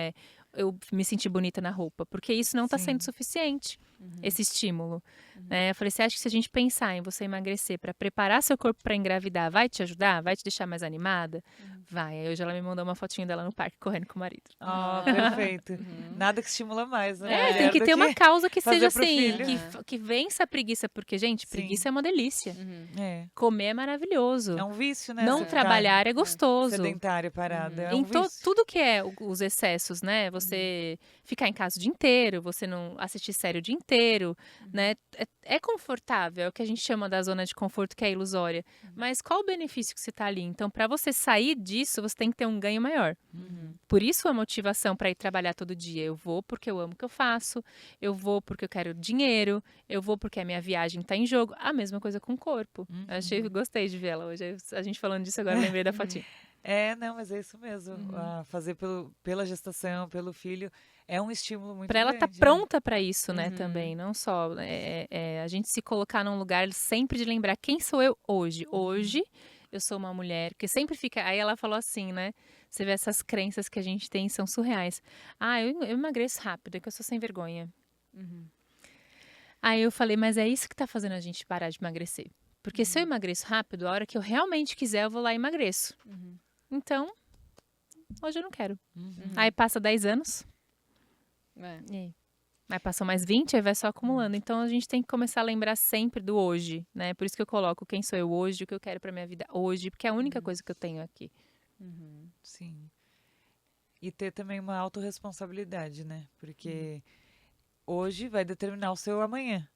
eu me sentir bonita na roupa, porque isso não tá Sim. sendo suficiente, esse estímulo. Né? Eu falei, você acha que se a gente pensar em você emagrecer pra preparar seu corpo pra engravidar, vai te ajudar? Vai te deixar mais animada? Vai. Aí hoje ela me mandou uma fotinho dela no parque correndo com o marido. Ah, perfeito. Nada que estimula mais, né? É, tem Mulher que do ter uma causa que fazer seja pro assim, filho. que vença a preguiça, porque, gente, Sim. preguiça é uma delícia. É. Comer é maravilhoso. É um vício, né? Não Você ficar trabalhar é gostoso. sedentário, parado. É um Em vício. tudo que é os excessos, né? Você ficar em casa o dia inteiro, você não assistir série o dia inteiro, né? É confortável, é o que a gente chama da zona de conforto, que é ilusória. Mas qual o benefício que você tá ali? Então, para você sair disso, você tem que ter um ganho maior. Por isso a motivação para ir trabalhar todo dia. Eu vou porque eu amo o que eu faço, eu vou porque eu quero dinheiro, eu vou porque a minha viagem tá em jogo. A mesma coisa com o corpo. Gostei de ver ela hoje. A gente falando disso agora, lembrei da fotinha. É, não, mas é isso mesmo. Fazer pela gestação, pelo filho, é um estímulo muito Para ela grande. estar pronta para isso, né, também. Não só a gente se colocar num lugar sempre de lembrar quem sou eu hoje. Hoje eu sou uma mulher que sempre fica. Aí ela falou assim, né? Você vê essas crenças que a gente tem são surreais. Ah, eu emagreço rápido, é que eu sou sem vergonha. Aí eu falei, mas é isso que tá fazendo a gente parar de emagrecer. Porque se eu emagreço rápido, a hora que eu realmente quiser, eu vou lá e emagreço. Então, hoje eu não quero. Aí passa 10 anos. E aí? Aí passou mais 20, aí vai só acumulando. Então a gente tem que começar a lembrar sempre do hoje, né? Por isso que eu coloco quem sou eu hoje, o que eu quero pra minha vida hoje, porque é a única coisa que eu tenho aqui. Sim. E ter também uma autorresponsabilidade, né? Porque hoje vai determinar o seu amanhã.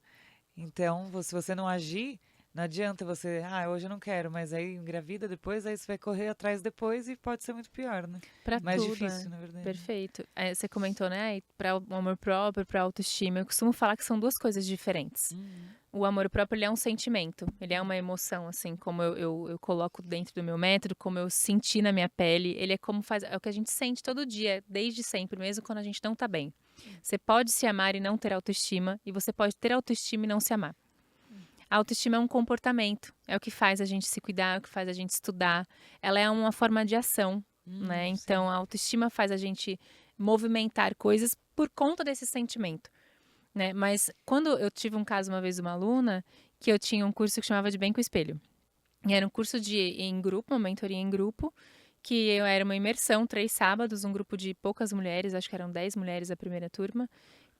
Então, se você não agir, não adianta você, hoje eu não quero, mas aí engravida depois, aí você vai correr atrás depois e pode ser muito pior, né? Pra Mais tudo, difícil, né? na verdade. Perfeito. Você comentou, né? Para o amor próprio, para autoestima. Eu costumo falar que são duas coisas diferentes. O amor próprio, ele é um sentimento. Ele é uma emoção, assim, como eu coloco dentro do meu método, como eu senti na minha pele. Ele é é o que a gente sente todo dia, desde sempre, mesmo quando a gente não tá bem. Você pode se amar e não ter autoestima, e você pode ter autoestima e não se amar. A autoestima é um comportamento, é o que faz a gente se cuidar, é o que faz a gente estudar. Ela é uma forma de ação, né? Então, a autoestima faz a gente movimentar coisas por conta desse sentimento, né? Mas quando eu tive um caso uma vez de uma aluna, que eu tinha um curso que chamava de Bem com o Espelho. E era um curso em grupo, uma mentoria em grupo, que era uma imersão, 3 sábados, um grupo de poucas mulheres, acho que eram 10 mulheres a primeira turma,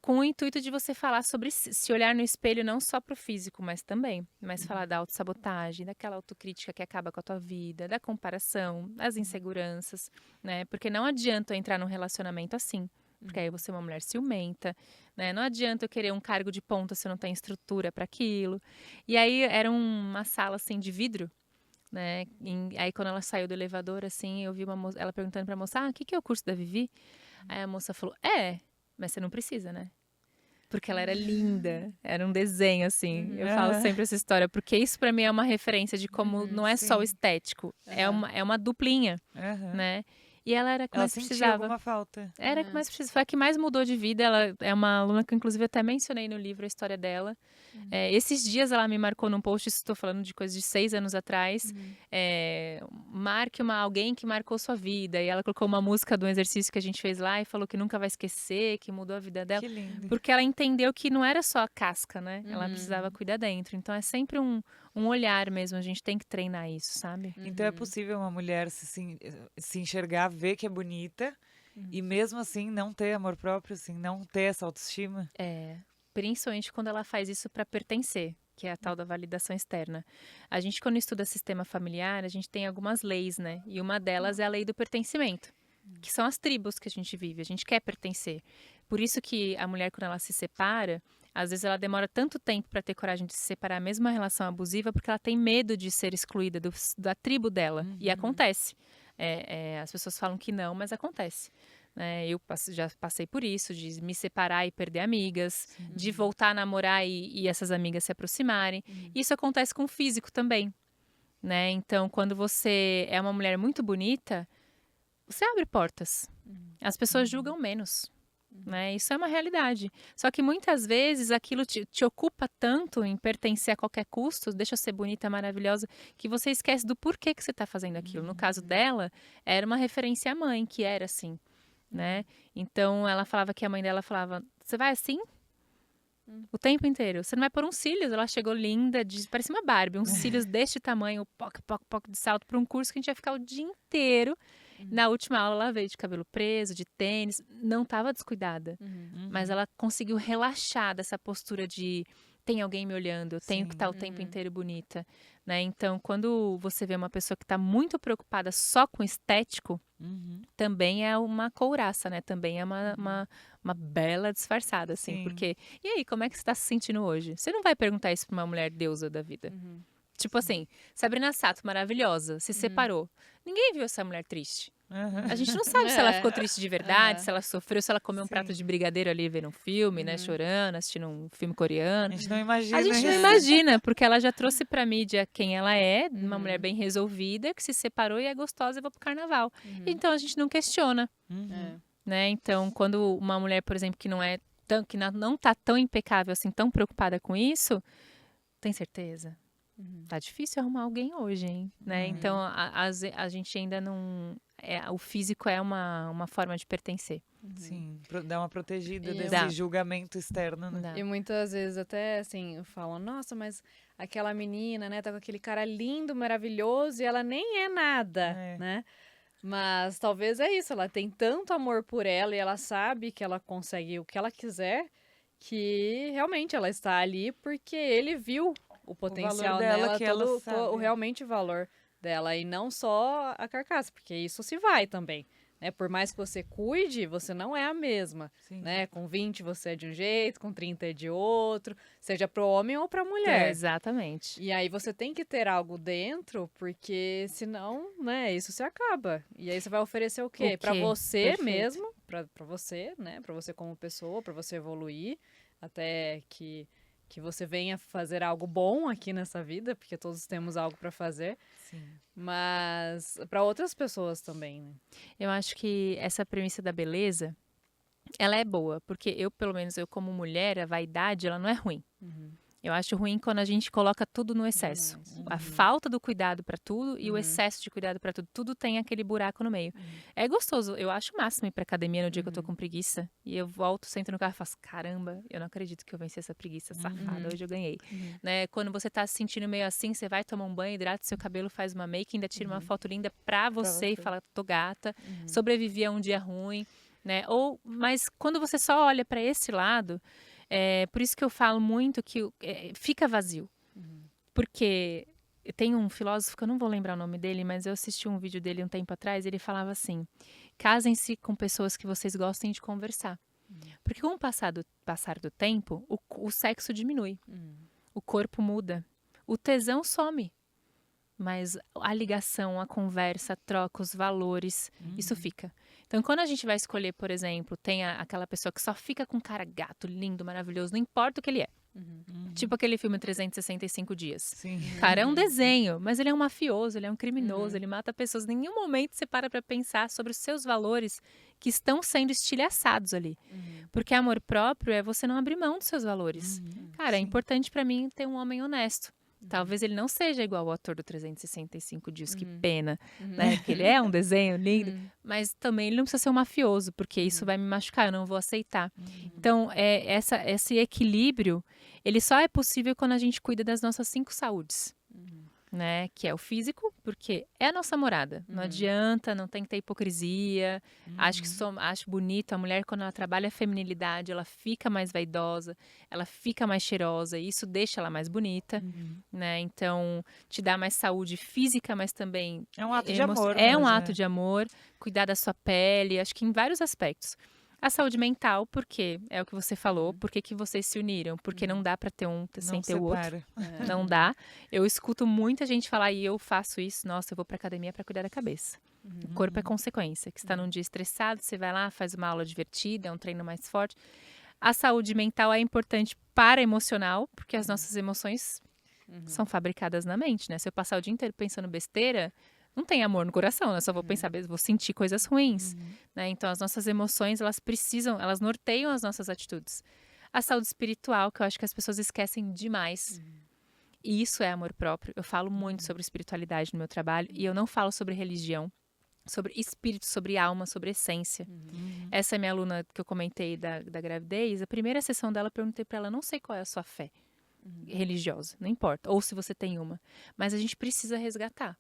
com o intuito de você falar sobre se olhar no espelho não só pro físico, mas também. Mas falar da autossabotagem, daquela autocrítica que acaba com a tua vida, da comparação, das inseguranças, né? Porque não adianta eu entrar num relacionamento assim. Porque aí você é uma mulher ciumenta, né? Não adianta eu querer um cargo de ponta se eu não tenho estrutura para aquilo. E aí era uma sala assim de vidro, né? Aí quando ela saiu do elevador, assim, eu vi ela perguntando pra moça, o que é o curso da Vivi? Aí a moça falou, mas você não precisa, né? Porque ela era linda, era um desenho, assim. Eu falo sempre essa história, porque isso pra mim é uma referência de como não é só o estético, é uma duplinha, né? E ela era a que Ela mais sentia precisava. alguma falta. Era a que mais precisava. Foi a que mais mudou de vida. Ela é uma aluna que, inclusive, até mencionei no livro a história dela. Esses dias ela me marcou num post, estou falando de coisa de 6 anos atrás. Marque alguém que marcou sua vida. E ela colocou uma música do exercício que a gente fez lá e falou que nunca vai esquecer, que mudou a vida dela. Que lindo. Porque ela entendeu que não era só a casca, né? Ela precisava cuidar dentro. Então é sempre um olhar mesmo. A gente tem que treinar isso, sabe? Então é possível uma mulher se enxergar, ver que é bonita e mesmo assim não ter amor próprio, assim, não ter essa autoestima? Principalmente quando ela faz isso para pertencer, que é a tal da validação externa. A gente, quando estuda sistema familiar, a gente tem algumas leis, né? E uma delas é a lei do pertencimento, que são as tribos que a gente vive. A gente quer pertencer. Por isso que a mulher, quando ela se separa, às vezes ela demora tanto tempo para ter coragem de se separar, mesmo uma relação abusiva, porque ela tem medo de ser excluída da tribo dela. E acontece. As pessoas falam que não, mas acontece. né? Eu já passei por isso, de me separar e perder amigas, Sim. de voltar a namorar e essas amigas se aproximarem. Isso acontece com o físico também, né? Então, quando você é uma mulher muito bonita, você abre portas. As pessoas julgam menos. Né? Isso é uma realidade. Só que muitas vezes aquilo te ocupa tanto em pertencer a qualquer custo, deixa eu ser bonita, maravilhosa, que você esquece do porquê que você está fazendo aquilo. No caso dela, era uma referência à mãe, que era assim, né? Então ela falava que a mãe dela falava: você vai assim? O tempo inteiro. Você não vai pôr uns cílios. Ela chegou linda, parecia uma Barbie, uns cílios deste tamanho, poc, poc, poc de salto, para um curso que a gente ia ficar o dia inteiro. Na última aula, ela veio de cabelo preso, de tênis, não estava descuidada. Mas ela conseguiu relaxar dessa postura de tem alguém me olhando, eu tenho que estar o tempo inteiro bonita. Né? Então, quando você vê uma pessoa que está muito preocupada só com o estético, também é uma couraça, né? Também é uma bela disfarçada, assim. Sim. Porque, e aí, como é que você está se sentindo hoje? Você não vai perguntar isso para uma mulher deusa da vida. Tipo assim, Sabrina Sato, maravilhosa, se separou. Ninguém viu essa mulher triste. A gente não sabe se ela ficou triste de verdade, se ela sofreu, se ela comeu um prato de brigadeiro ali vendo um filme, né? Chorando, assistindo um filme coreano. A gente não imagina A gente não isso. imagina, porque ela já trouxe pra mídia quem ela é, uma mulher bem resolvida, que se separou e é gostosa e vai pro carnaval. Então a gente não questiona, né? Então, quando uma mulher, por exemplo, que não é tão, que não tá tão impecável assim, tão preocupada com isso, tem certeza? Tá difícil arrumar alguém hoje, hein? Né? Então, a gente ainda não... o físico é uma forma de pertencer. Sim, dá uma protegida E desse dá. julgamento externo, né? Dá. E muitas vezes até assim, falam, nossa, mas aquela menina, né, tá com aquele cara lindo, maravilhoso e ela nem é nada, É. né? Mas talvez é isso, ela tem tanto amor por ela e ela sabe que ela consegue o que ela quiser, que realmente ela está ali porque ele viu o potencial dela nela, que ela todo sabe. realmente o valor dela e não só a carcaça, porque isso se vai também. Né? Por mais que você cuide, você não é a mesma. Sim. Né? Com 20 você é de um jeito, com 30 é de outro, seja pro homem ou pra É, mulher. exatamente. E aí você tem que ter algo dentro, porque senão, né, isso se acaba. E aí você vai oferecer o quê? O Pra quê? você Perfeito. mesmo, pra você, né, pra você como pessoa, pra você evoluir, até que você venha fazer algo bom aqui nessa vida, porque todos temos algo pra fazer, Sim. mas pra outras pessoas também, né? Eu acho que essa premissa da beleza, ela é boa, porque pelo menos eu como mulher, a vaidade, ela não é ruim. Eu acho ruim quando a gente coloca tudo no excesso. Demais. A falta do cuidado para tudo e o excesso de cuidado para tudo. Tudo tem aquele buraco no meio. É gostoso. Eu acho o máximo ir pra academia no dia que eu tô com preguiça. E eu volto, sento no carro e faço, caramba, eu não acredito que eu venci essa preguiça safada. Hoje eu ganhei. Né? Quando você tá se sentindo meio assim, você vai tomar um banho, hidrata seu cabelo, faz uma make, ainda tira uma foto linda pra você e você. fala, tô gata. Sobrevivi a um dia ruim. Né? Mas quando você só olha para esse lado, por isso que eu falo muito que fica vazio. Porque tem um filósofo, que eu não vou lembrar o nome dele, mas eu assisti um vídeo dele um tempo atrás, ele falava assim, casem-se com pessoas que vocês gostem de conversar. Porque com o passar do tempo, o sexo diminui, o corpo muda, o tesão some. Mas a ligação, a conversa, a troca, os valores, isso fica. Então, quando a gente vai escolher, por exemplo, tem aquela pessoa que só fica com cara gato, lindo, maravilhoso, não importa o que ele é. Tipo aquele filme 365 Dias. Sim. O cara é um desenho, mas ele é um mafioso, ele é um criminoso, ele mata pessoas. Em nenhum momento você para pra pensar sobre os seus valores que estão sendo estilhaçados ali. Porque amor próprio é você não abrir mão dos seus valores. Cara, é importante pra mim ter um homem honesto. Talvez ele não seja igual ao ator do 365 Dias, que pena, né? Porque ele é um desenho lindo, mas também ele não precisa ser um mafioso, porque isso vai me machucar, eu não vou aceitar. Então, esse equilíbrio, ele só é possível quando a gente cuida das nossas 5 saúdes. Né? Que é o físico, porque é a nossa morada. Não adianta, não tem que ter hipocrisia. Acho bonito. A mulher, quando ela trabalha a feminilidade, ela fica mais vaidosa, ela fica mais cheirosa, e isso deixa ela mais bonita. Né? Então, te dá mais saúde física, mas também... É um ato de amor É um mesmo, ato de amor, cuidar da sua pele, acho que em vários aspectos. A saúde mental, porque é o que você falou, por que vocês se uniram? Porque não dá pra ter um sem ter o outro. Não dá. Eu escuto muita gente falar, e eu faço isso, nossa, eu vou pra academia pra cuidar da cabeça. O corpo é consequência. Que você está num dia estressado, você vai lá, faz uma aula divertida, é um treino mais forte. A saúde mental é importante para emocional, porque as nossas emoções são fabricadas na mente, né? Se eu passar o dia inteiro pensando besteira, não tem amor no coração, né? Eu só vou pensar, vou sentir coisas ruins, né? Então, as nossas emoções, elas norteiam as nossas atitudes. A saúde espiritual, que eu acho que as pessoas esquecem demais. E isso é amor próprio. Eu falo muito sobre espiritualidade no meu trabalho e eu não falo sobre religião, sobre espírito, sobre alma, sobre essência. Essa é minha aluna que eu comentei da gravidez. A primeira sessão dela, eu perguntei para ela, não sei qual é a sua fé religiosa, não importa, ou se você tem uma, mas a gente precisa resgatar.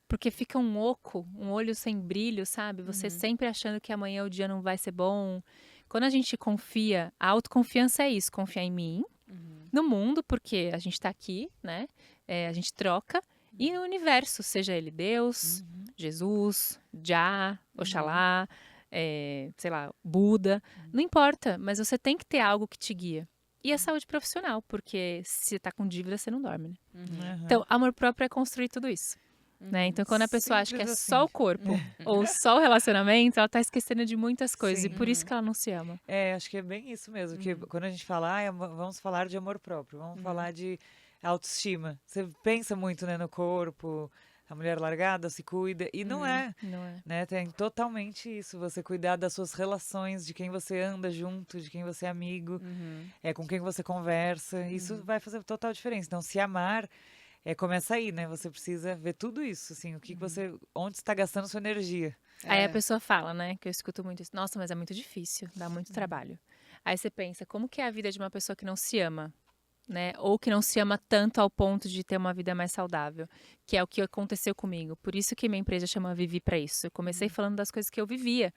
Porque fica um oco, um olho sem brilho, sabe? Você sempre achando que amanhã o dia não vai ser bom. Quando a gente confia, a autoconfiança é isso, confiar em mim, no mundo, porque a gente tá aqui, né? A gente troca, e no universo, seja ele Deus, Jesus, Jah, Oxalá, sei lá, Buda, não importa, mas você tem que ter algo que te guia. E a saúde profissional, porque se você tá com dívida, você não dorme, né? Então, amor próprio é construir tudo isso. Né? Então, quando a pessoa acha que é Simples só assim. o corpo ou só o relacionamento, ela tá esquecendo de muitas coisas. Sim. E por isso que ela não se ama. Acho que é bem isso mesmo. Que quando a gente fala, vamos falar de amor próprio, vamos falar de autoestima. Você pensa muito, né, no corpo, a mulher largada se cuida, e não é. Não é? Né? Tem totalmente isso. Você cuidar das suas relações, de quem você anda junto, de quem você é amigo, com quem você conversa. Isso vai fazer total diferença. Então, se amar. Começa aí, né? Você precisa ver tudo isso, assim, onde você está gastando sua energia. Aí a pessoa fala, né, que eu escuto muito isso, nossa, mas é muito difícil, dá muito trabalho. Aí você pensa, como que é a vida de uma pessoa que não se ama, né? Ou que não se ama tanto ao ponto de ter uma vida mais saudável, que é o que aconteceu comigo. Por isso que minha empresa chama Vivi pra isso. Eu comecei falando das coisas que eu vivia,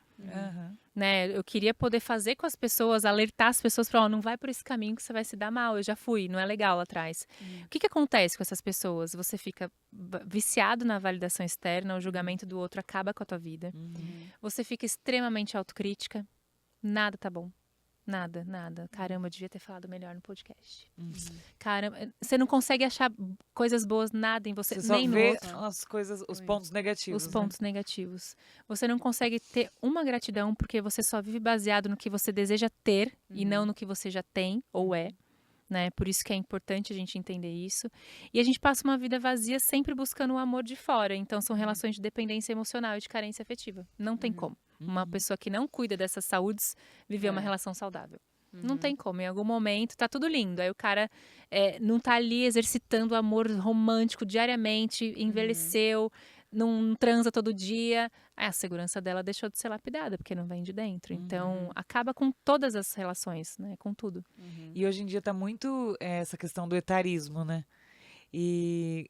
né? Eu queria poder fazer com as pessoas, alertar as pessoas para, não vai por esse caminho que você vai se dar mal. Eu já fui, não é legal lá atrás. O que acontece com essas pessoas? Você fica viciado na validação externa, o julgamento do outro acaba com a tua vida. Você fica extremamente autocrítica. Nada tá bom. Nada. Caramba, eu devia ter falado melhor no podcast. Caramba, você não consegue achar coisas boas, nada em você, Você só nem no vê outro. as coisas, os pontos negativos. Os pontos negativos. Você não consegue ter uma gratidão porque você só vive baseado no que você deseja ter e não no que você já tem ou é. Né? Por isso que é importante a gente entender isso. E a gente passa uma vida vazia sempre buscando o amor de fora. Então, são relações de dependência emocional e de carência afetiva. Não tem como. Uma pessoa que não cuida dessas saúdes viver uma relação saudável. Não tem como. Em algum momento, tá tudo lindo. Aí o cara não tá ali exercitando o amor romântico diariamente, envelheceu, não transa todo dia. Aí a segurança dela deixou de ser lapidada, porque não vem de dentro. Então, acaba com todas as relações, né? Com tudo. E hoje em dia tá muito essa questão do etarismo, né? E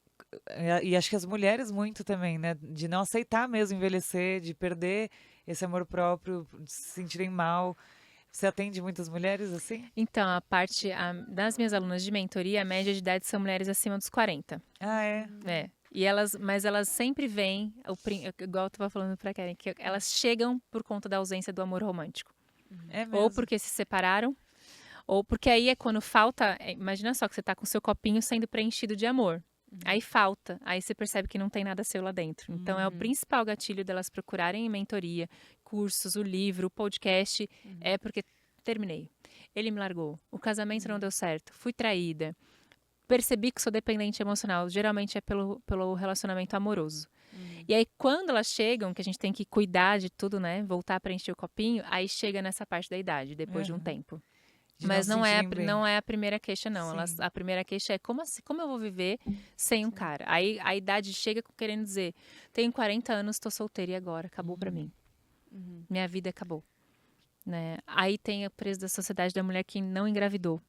acho que as mulheres muito também, né? De não aceitar mesmo envelhecer, de perder esse amor próprio, de se sentirem mal. Você atende muitas mulheres assim? Então, das minhas alunas de mentoria, a média de idade são mulheres acima dos 40. Ah, é? Mas elas sempre vêm, igual eu tava falando pra Karen, que elas chegam por conta da ausência do amor romântico. É mesmo. Ou porque se separaram, ou porque aí é quando falta. Imagina só que você tá com o seu copinho sendo preenchido de amor. Aí falta, aí você percebe que não tem nada seu lá dentro. Então é o principal gatilho delas procurarem em mentoria, cursos, o livro, o podcast, é porque terminei. Ele me largou, o casamento não deu certo, fui traída, percebi que sou dependente emocional, geralmente é pelo relacionamento amoroso. E aí quando elas chegam, que a gente tem que cuidar de tudo, né, voltar a preencher o copinho, aí chega nessa parte da idade, depois de um tempo. Mas não é a primeira queixa, não. A primeira queixa é como eu vou viver sem um cara? Aí a idade chega querendo dizer, tenho 40 anos, estou solteira e agora? Acabou pra mim. Minha vida acabou. Né? Aí tem o preço da sociedade da mulher que não engravidou.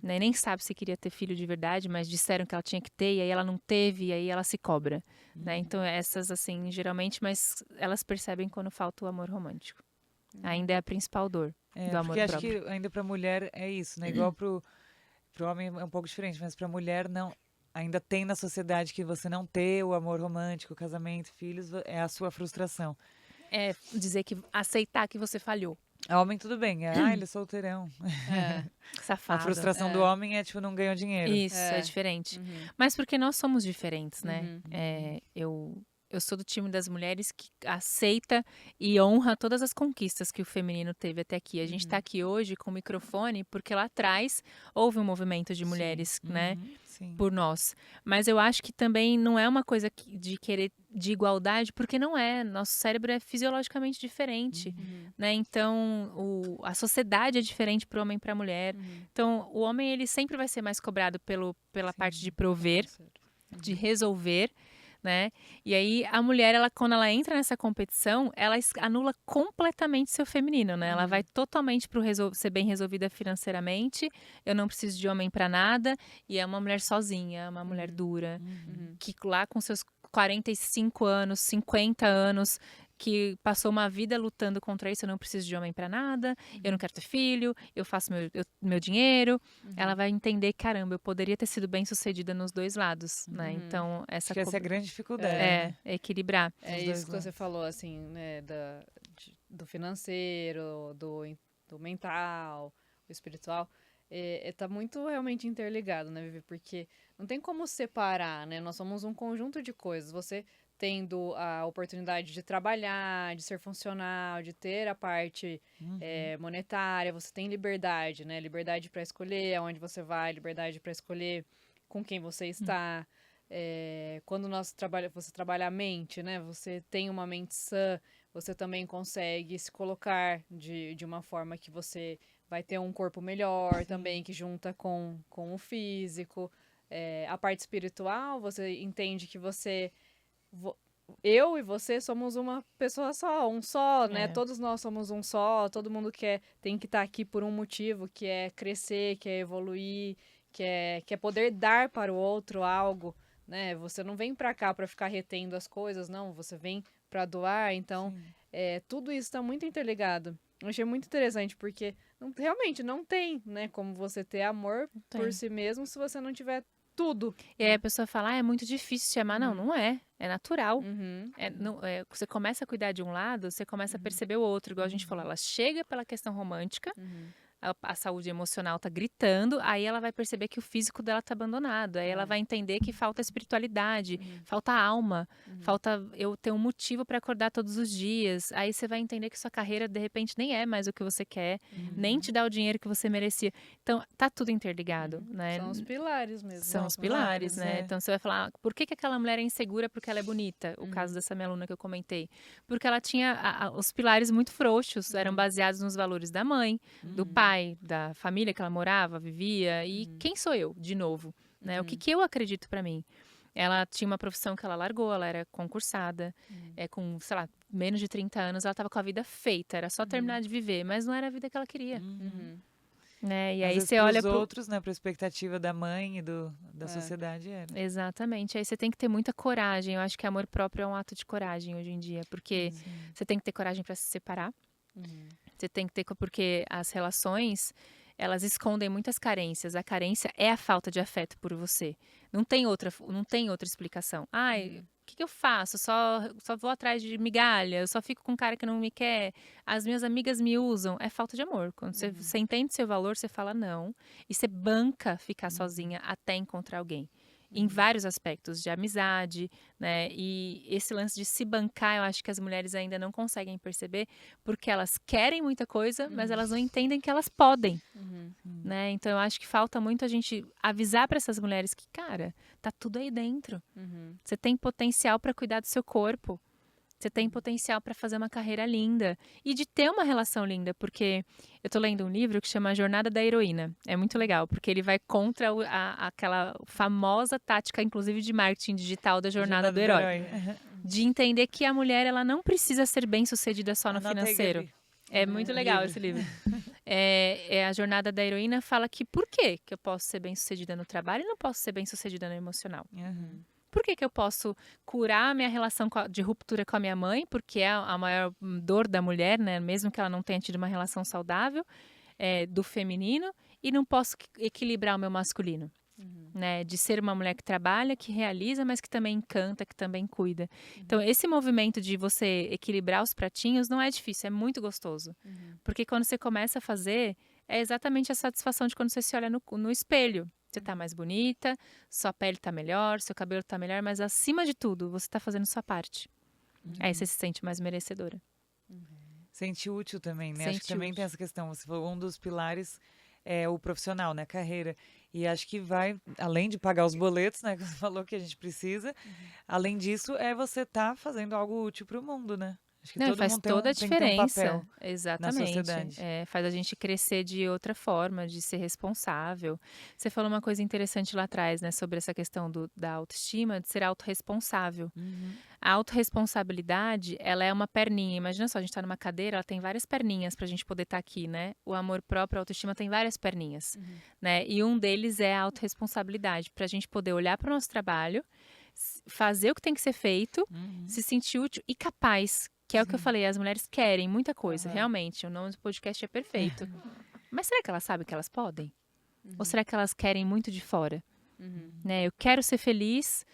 Né? Nem sabe se queria ter filho de verdade, mas disseram que ela tinha que ter, e aí ela não teve, e aí ela se cobra. Né? Então essas, assim, geralmente, mas elas percebem quando falta o amor romântico. Ainda é a principal dor. Do amor porque próprio. acho que ainda pra mulher é isso, né? Igual pro homem é um pouco diferente, mas pra mulher não. Ainda tem na sociedade que você não ter o amor romântico, o casamento, filhos, é a sua frustração. É dizer que aceitar que você falhou. Homem, tudo bem. Ele é solteirão. Safado. A frustração do homem é, tipo, não ganhou dinheiro. Isso, é diferente. Mas porque nós somos diferentes, né? Eu eu sou do time das mulheres que aceita e honra todas as conquistas que o feminino teve até aqui. A gente está aqui hoje com o microfone porque lá atrás houve um movimento de mulheres, né, Sim. por nós. Mas eu acho que também não é uma coisa de querer de igualdade, porque não é. Nosso cérebro é fisiologicamente diferente, né? Então, a sociedade é diferente para o homem e para a mulher. Então, o homem ele sempre vai ser mais cobrado pela parte de prover, de resolver, né? E aí a mulher, quando ela entra nessa competição, ela anula completamente seu feminino, né? Ela vai totalmente para ser bem resolvida financeiramente. Eu não preciso de homem para nada. E é uma mulher sozinha, uma mulher dura, que lá com seus 45 anos, 50 anos, que passou uma vida lutando contra isso, eu não preciso de homem para nada, eu não quero ter filho, eu faço meu dinheiro. Ela vai entender, caramba, eu poderia ter sido bem sucedida nos dois lados, né? Então, Acho que essa é a grande dificuldade. é equilibrar. É Os dois isso que lados. você falou, assim, né, do financeiro, do mental, o espiritual. Tá muito realmente interligado, né, Vivi? Porque não tem como separar, né? Nós somos um conjunto de coisas. Você tendo a oportunidade de trabalhar, de ser funcional, de ter a parte monetária, você tem liberdade, né? Liberdade para escolher aonde você vai, liberdade para escolher com quem você está. Quando você trabalha a mente, né? Você tem uma mente sã, você também consegue se colocar de uma forma que você vai ter um corpo melhor também, que junta com o físico. A parte espiritual, você entende que eu e você somos uma pessoa só, um só, né? Todos nós somos um só, todo mundo tem que estar aqui por um motivo, que é crescer, que é evoluir, que é poder dar para o outro algo, né? Você não vem para cá para ficar retendo as coisas, não, você vem para doar, então tudo isso está muito interligado. Eu achei muito interessante, porque realmente não tem, né, como você ter amor por si mesmo se você não tiver tudo. E aí a pessoa fala, é muito difícil te amar. Não, não é. É natural. Uhum. Você começa a cuidar de um lado, você começa a perceber o outro. Igual a gente falou, ela chega pela questão romântica, a saúde emocional tá gritando, aí ela vai perceber que o físico dela tá abandonado. Aí ela vai entender que falta espiritualidade, falta alma, falta eu ter um motivo para acordar todos os dias. Aí você vai entender que sua carreira, de repente, nem é mais o que você quer, nem te dá o dinheiro que você merecia. Então, tá tudo interligado, né? São os pilares mesmo. São os pilares, né? é. Então você vai falar, por que aquela mulher é insegura porque ela é bonita? O caso dessa minha aluna que eu comentei. Porque ela tinha os pilares muito frouxos, eram baseados nos valores da mãe, do pai, da família que ela morava, vivia. E quem sou eu, de novo? Né? O que eu acredito pra mim? Ela tinha uma profissão que ela largou, ela era concursada, com, sei lá, menos de 30 anos, ela tava com a vida feita, era só terminar de viver, mas não era a vida que ela queria. Né? E Às aí vezes você olha pros outros, né, pra expectativa da mãe e da sociedade era. Exatamente. Aí você tem que ter muita coragem. Eu acho que amor próprio é um ato de coragem hoje em dia, porque você tem que ter coragem para se separar. Você tem que ter porque as relações, elas escondem muitas carências. A carência é a falta de afeto por você. Não tem outra explicação. Ai, o que eu faço? Só vou atrás de migalha, eu só fico com um cara que não me quer. As minhas amigas me usam. É falta de amor. Quando você entende seu valor, você fala não. E você banca ficar sozinha até encontrar alguém. Em vários aspectos, de amizade, né? E esse lance de se bancar, eu acho que as mulheres ainda não conseguem perceber, porque elas querem muita coisa, mas elas não entendem que elas podem, né? Então eu acho que falta muito a gente avisar para essas mulheres que, cara, tá tudo aí dentro. Você tem potencial para cuidar do seu corpo. Você tem potencial para fazer uma carreira linda e de ter uma relação linda, porque eu tô lendo um livro que chama A Jornada da Heroína. É muito legal, porque ele vai contra aquela famosa tática, inclusive de marketing digital, da jornada do herói. De entender que a mulher ela não precisa ser bem-sucedida só no financeiro. É muito legal esse livro. A Jornada da Heroína fala que por que eu posso ser bem-sucedida no trabalho e não posso ser bem-sucedida no emocional? Por que eu posso curar a minha relação de ruptura com a minha mãe, porque é a maior dor da mulher, né? Mesmo que ela não tenha tido uma relação saudável, do feminino, e não posso equilibrar o meu masculino, né? De ser uma mulher que trabalha, que realiza, mas que também encanta, que também cuida. Então, esse movimento de você equilibrar os pratinhos não é difícil, é muito gostoso. Porque quando você começa a fazer, é exatamente a satisfação de quando você se olha no espelho. Você tá mais bonita, sua pele tá melhor, seu cabelo tá melhor, mas acima de tudo, você tá fazendo sua parte. Aí você se sente mais merecedora. Sente útil também, né? Acho que Sente também tem útil. essa questão. Você falou, um dos pilares é o profissional, né? A carreira. E acho que vai, além de pagar os boletos, né? Que você falou que a gente precisa, além disso, é você estar fazendo algo útil para o mundo, né? Acho que Não, e todo faz mundo toda a tem que ter um diferença. papel na Exatamente. sociedade. Faz a gente crescer de outra forma, de ser responsável. Você falou uma coisa interessante lá atrás, né, sobre essa questão da autoestima, de ser autorresponsável. A autorresponsabilidade, ela é uma perninha. Imagina só, a gente está numa cadeira, ela tem várias perninhas para a gente poder estar aqui, né? O amor próprio, a autoestima tem várias perninhas, né? E um deles é a autorresponsabilidade, para a gente poder olhar para o nosso trabalho, fazer o que tem que ser feito, se sentir útil e capaz. Que é o que eu falei, as mulheres querem muita coisa, realmente. O nome do podcast é perfeito. Mas será que elas sabem que elas podem? Ou será que elas querem muito de fora? Né? Eu quero ser feliz.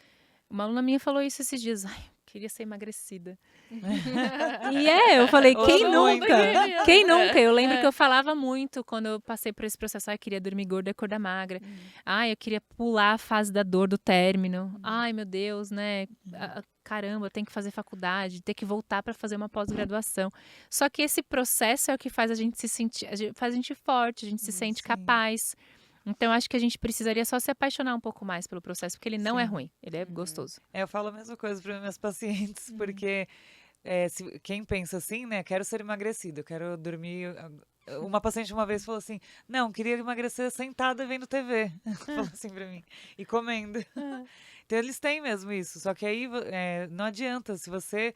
Uma aluna minha falou isso esses dias. Ai, eu queria ser emagrecida. E eu falei, quem Ouço nunca? muito. Quem nunca? Eu lembro que eu falava muito quando eu passei por esse processo. Ai, eu queria dormir gorda e acordar magra. Ai, eu queria pular a fase da dor do término. Ai, meu Deus, né? Caramba, eu tenho que fazer faculdade, ter que voltar para fazer uma pós-graduação. Só que esse processo é o que faz a gente se sentir, faz a gente forte, a gente se sente Sim. capaz. Então, acho que a gente precisaria só se apaixonar um pouco mais pelo processo, porque ele não é Sim. ruim, ele é gostoso. Eu falo a mesma coisa para meus pacientes, porque quem pensa assim, né? Quero ser emagrecido, quero dormir. Uma paciente uma vez falou assim: não, queria emagrecer sentada vendo TV. Falou assim pra mim. E comendo. Então eles têm mesmo isso. Só que aí não adianta. Se você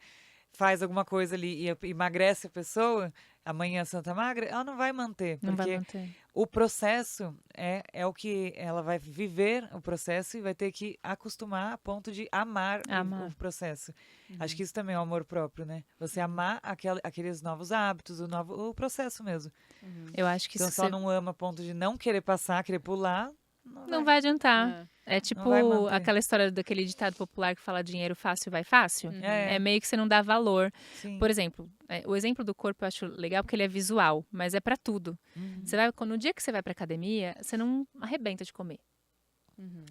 faz alguma coisa ali e emagrece a pessoa, amanhã Santa Magra, ela não vai manter. Não vai Porque manter. o processo é o que ela vai viver o processo e vai ter que acostumar a ponto de amar. O processo. Acho que isso também é o amor próprio, né? Você amar aqueles novos hábitos, o processo mesmo. Eu acho que Então isso só não ama a ponto de não querer passar, querer pular. não vai adiantar. É vai tipo manter. aquela história daquele ditado popular que fala dinheiro fácil vai fácil. É. É meio que você não dá valor. Sim. Por exemplo, o exemplo do corpo eu acho legal porque ele é visual, mas é pra tudo. Você vai, no dia que você vai pra academia, você não arrebenta de comer.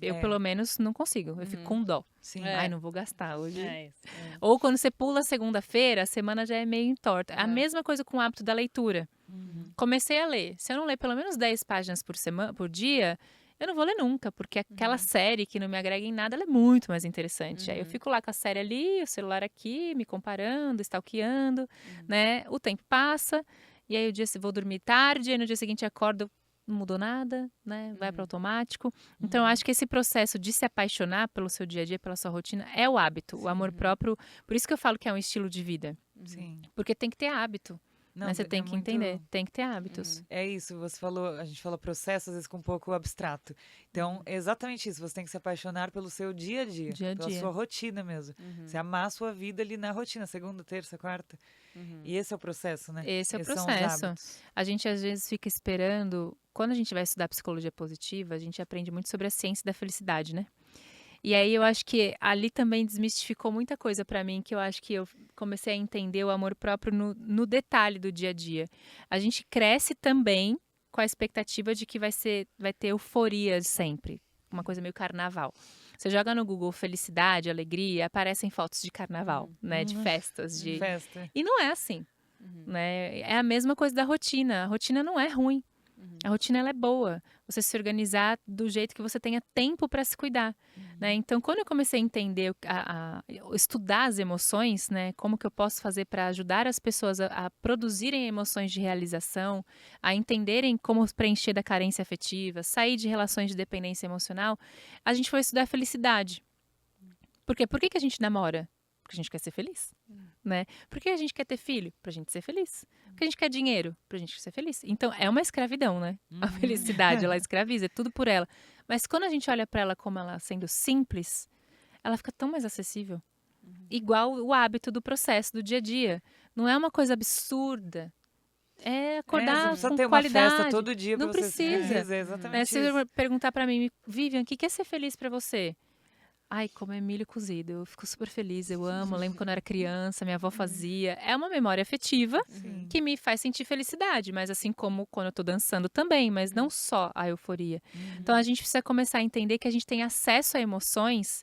Eu, pelo menos, não consigo. Eu fico com dó. Sim. Ai, não vou gastar hoje. É isso. Ou quando você pula segunda-feira, a semana já é meio entorta. A mesma coisa com o hábito da leitura. Comecei a ler. Se eu não ler pelo menos 10 páginas por dia, eu não vou ler nunca, porque aquela série que não me agrega em nada, ela é muito mais interessante. Aí eu fico lá com a série ali, o celular aqui, me comparando, stalkeando, né? O tempo passa, e aí vou dormir tarde, aí no dia seguinte acordo, não mudou nada, né? Vai para automático. Então, eu acho que esse processo de se apaixonar pelo seu dia a dia, pela sua rotina, é o hábito, o amor próprio. Por isso que eu falo que é um estilo de vida. Sim. Porque tem que ter hábito. Não, Né? Você tem é que muito- entender, tem que ter hábitos. É isso, a gente falou processo, às vezes com um pouco abstrato. Então, é exatamente isso, você tem que se apaixonar pelo seu dia a dia, Dia a pela dia. sua rotina mesmo. Você amar a sua vida ali na rotina, segunda, terça, quarta. E esse é o processo, né? Esse é o Esses são os processo. hábitos. A gente às vezes fica esperando. Quando a gente vai estudar psicologia positiva, a gente aprende muito sobre a ciência da felicidade, né? E aí eu acho que ali também desmistificou muita coisa pra mim, que eu acho que eu comecei a entender o amor próprio no detalhe do dia a dia. A gente cresce também com a expectativa de que vai ter euforia sempre, uma coisa meio carnaval. Você joga no Google felicidade, alegria, aparecem fotos de carnaval, né, de festas, de Festa. e não é assim, né? É a mesma coisa da rotina. A rotina não é ruim. A rotina ela é boa. Você se organizar do jeito que você tenha tempo para se cuidar, né? Então, quando eu comecei a entender, a estudar as emoções, né? Como que eu posso fazer para ajudar as pessoas a produzirem emoções de realização, a entenderem como preencher da carência afetiva, sair de relações de dependência emocional, a gente foi estudar felicidade. Por quê? Por que a gente namora? Porque a gente quer ser feliz, né? Por que a gente quer ter filho? Pra gente ser feliz. Porque a gente quer dinheiro? Pra gente ser feliz. Então, é uma escravidão, né? A felicidade, ela escraviza, é tudo por ela. Mas quando a gente olha pra ela como ela sendo simples, ela fica tão mais acessível. Igual o hábito do processo, do dia a dia. Não é uma coisa absurda. É Você acordar não precisa com ter uma qualidade. festa todo dia Não pra você ser precisa. feliz. É exatamente Né? Se isso. você perguntar pra mim, Vivian, o que é ser feliz pra você? ai, comer milho cozido. Eu fico super feliz, eu amo. Lembro quando eu era criança, minha avó fazia. É uma memória afetiva Sim. que me faz sentir felicidade, mas assim como quando eu tô dançando também, mas não só a euforia. Então a gente precisa começar a entender que a gente tem acesso a emoções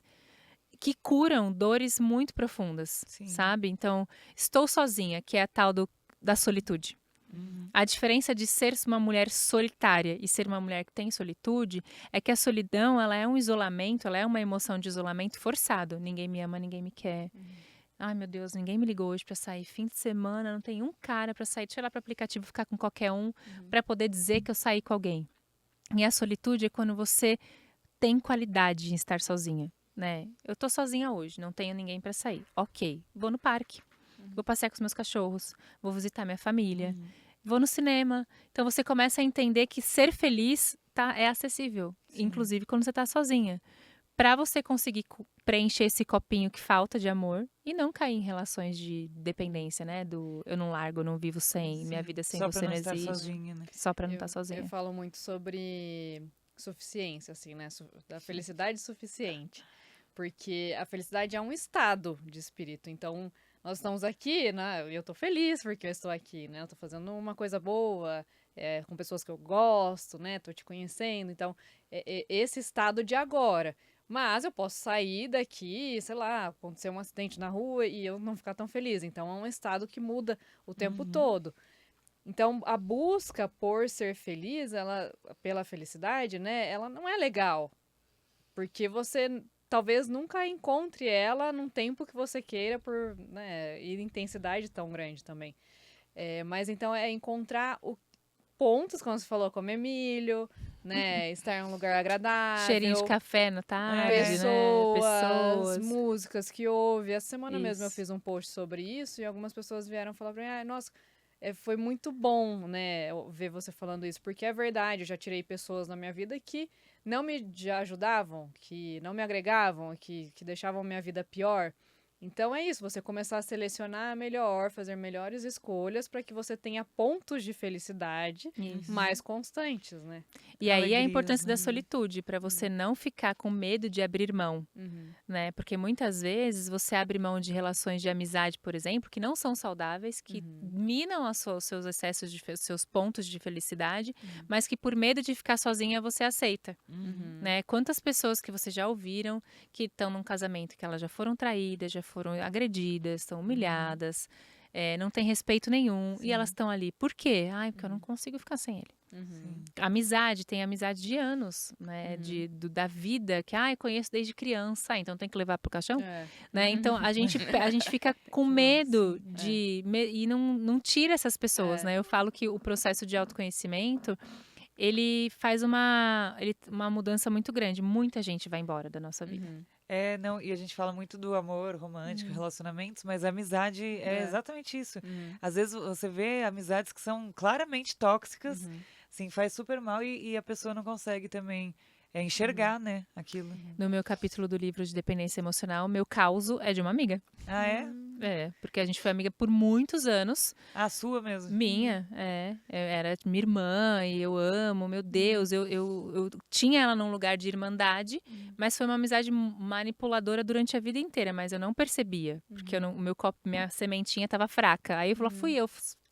que curam dores muito profundas, Sim. sabe? Então, estou sozinha, que é a tal da solitude. A diferença de ser uma mulher solitária e ser uma mulher que tem solitude é que a solidão, ela é um isolamento, ela é uma emoção de isolamento forçado. Ninguém me ama, ninguém me quer. Ai, meu Deus, ninguém me ligou hoje pra sair. Fim de semana, não tem um cara pra sair. Deixa eu ir lá pro aplicativo ficar com qualquer um pra poder dizer que eu saí com alguém. E a solitude é quando você tem qualidade em estar sozinha, né? Eu tô sozinha hoje, não tenho ninguém pra sair. Ok, vou no parque. Vou passear com os meus cachorros, vou visitar minha família, vou no cinema. Então você começa a entender que ser feliz é acessível, inclusive quando você tá sozinha. Pra você conseguir preencher esse copinho que falta de amor e não cair em relações de dependência, né? Do eu não largo, eu não vivo sem, minha vida sem Só você pra não não estar existe. sozinha, né? Só pra não estar Eu sozinha. falo muito sobre suficiência, assim, né? Da felicidade suficiente. Porque a felicidade é um estado de espírito. Então, nós estamos aqui, né? Eu tô feliz porque eu estou aqui, né? Eu tô fazendo uma coisa boa, com pessoas que eu gosto, né? Tô te conhecendo. Então, esse estado de agora. Mas eu posso sair daqui, sei lá, acontecer um acidente na rua e eu não ficar tão feliz. Então, é um estado que muda o tempo todo. Então, a busca por ser feliz, pela felicidade, né? Ela não é legal. Porque você talvez nunca encontre ela num tempo que você queira por, né, e intensidade tão grande também. Mas então é encontrar pontos, como você falou, comer milho, né? Estar em um lugar agradável. Cheirinho de café na tarde, Pessoas, né? músicas que ouve. Essa semana mesmo eu Isso. fiz um post sobre isso e algumas pessoas vieram falar pra mim, nossa, foi muito bom, né, ver você falando isso, porque é verdade, eu já tirei pessoas na minha vida que não me ajudavam, que não me agregavam, que deixavam minha vida pior. Então é isso, você começar a selecionar melhor, fazer melhores escolhas para que você tenha pontos de felicidade Isso. mais constantes, né? E aí a Alegrias, importância né? da solitude, para você não ficar com medo de abrir mão, né? Porque muitas vezes você abre mão de relações de amizade, por exemplo, que não são saudáveis, que minam os seus excessos, seus pontos de felicidade, mas que por medo de ficar sozinha você aceita, né? Quantas pessoas que vocês já ouviram que estão num casamento que elas já foram traídas, já foram agredidas, estão humilhadas, não tem respeito nenhum, e elas estão ali. Por quê? Ai, porque eu não consigo ficar sem ele. Amizade, tem amizade de anos, né? Da vida, que conheço desde criança, então tem que levar pro caixão, né? Então a gente fica com medo e não tira essas pessoas, né? Eu falo que o processo de autoconhecimento, ele faz uma mudança muito grande. Muita gente vai embora da nossa vida. Não, e a gente fala muito do amor romântico, relacionamentos, mas a amizade é exatamente isso. Às vezes você vê amizades que são claramente tóxicas, assim, faz super mal e a pessoa não consegue também enxergar, né, aquilo. No meu capítulo do livro de dependência emocional, meu causo é de uma amiga. Ah, é? Porque a gente foi amiga por muitos anos. A sua mesmo? Minha, era minha irmã e eu amo, meu Deus, eu tinha ela num lugar de irmandade, mas foi uma amizade manipuladora durante a vida inteira, mas eu não percebia, porque minha sementinha estava fraca. Aí fui eu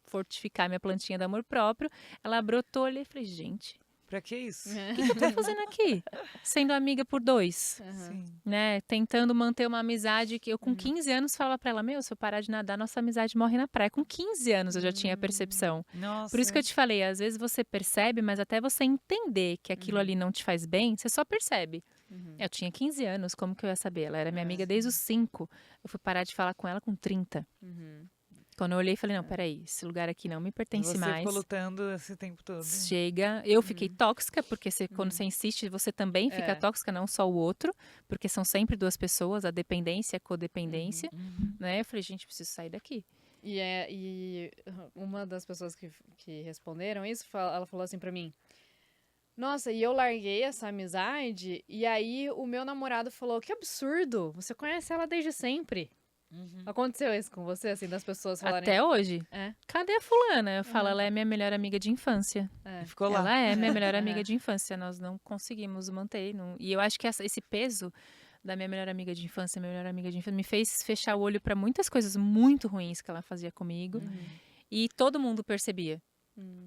fortificar minha plantinha do amor próprio, ela brotou ali e falei, gente, Pra que isso? o que eu tô fazendo aqui? Sendo amiga por 2, Sim. né? Tentando manter uma amizade que eu com 15 anos falava pra ela, se eu parar de nadar, nossa amizade morre na praia. Com 15 anos eu já tinha a percepção. Nossa. Por isso que eu te falei, às vezes você percebe, mas até você entender que aquilo ali não te faz bem, você só percebe. Eu tinha 15 anos, como que eu ia saber? Ela era minha amiga desde os 5. Eu fui parar de falar com ela com 30. Quando eu olhei, falei, não, peraí, esse lugar aqui não me pertence Você mais. ficou lutando esse tempo todo. Chega. Eu fiquei tóxica, porque quando você insiste, você também fica tóxica, não só o outro, porque são sempre duas pessoas, a dependência e a codependência, né? Eu falei, gente, preciso sair daqui. E uma das pessoas que responderam isso, ela falou assim pra mim, nossa, e eu larguei essa amizade, e aí o meu namorado falou, que absurdo, você conhece ela desde sempre. Aconteceu isso com você, assim, das pessoas falarem... Até hoje. É? Cadê a fulana? Eu falo, ela é minha melhor amiga de infância. E ficou lá. Ela é minha melhor amiga de infância. Nós não conseguimos manter. E eu acho que esse peso da minha melhor amiga de infância, me fez fechar o olho para muitas coisas muito ruins que ela fazia comigo. E todo mundo percebia.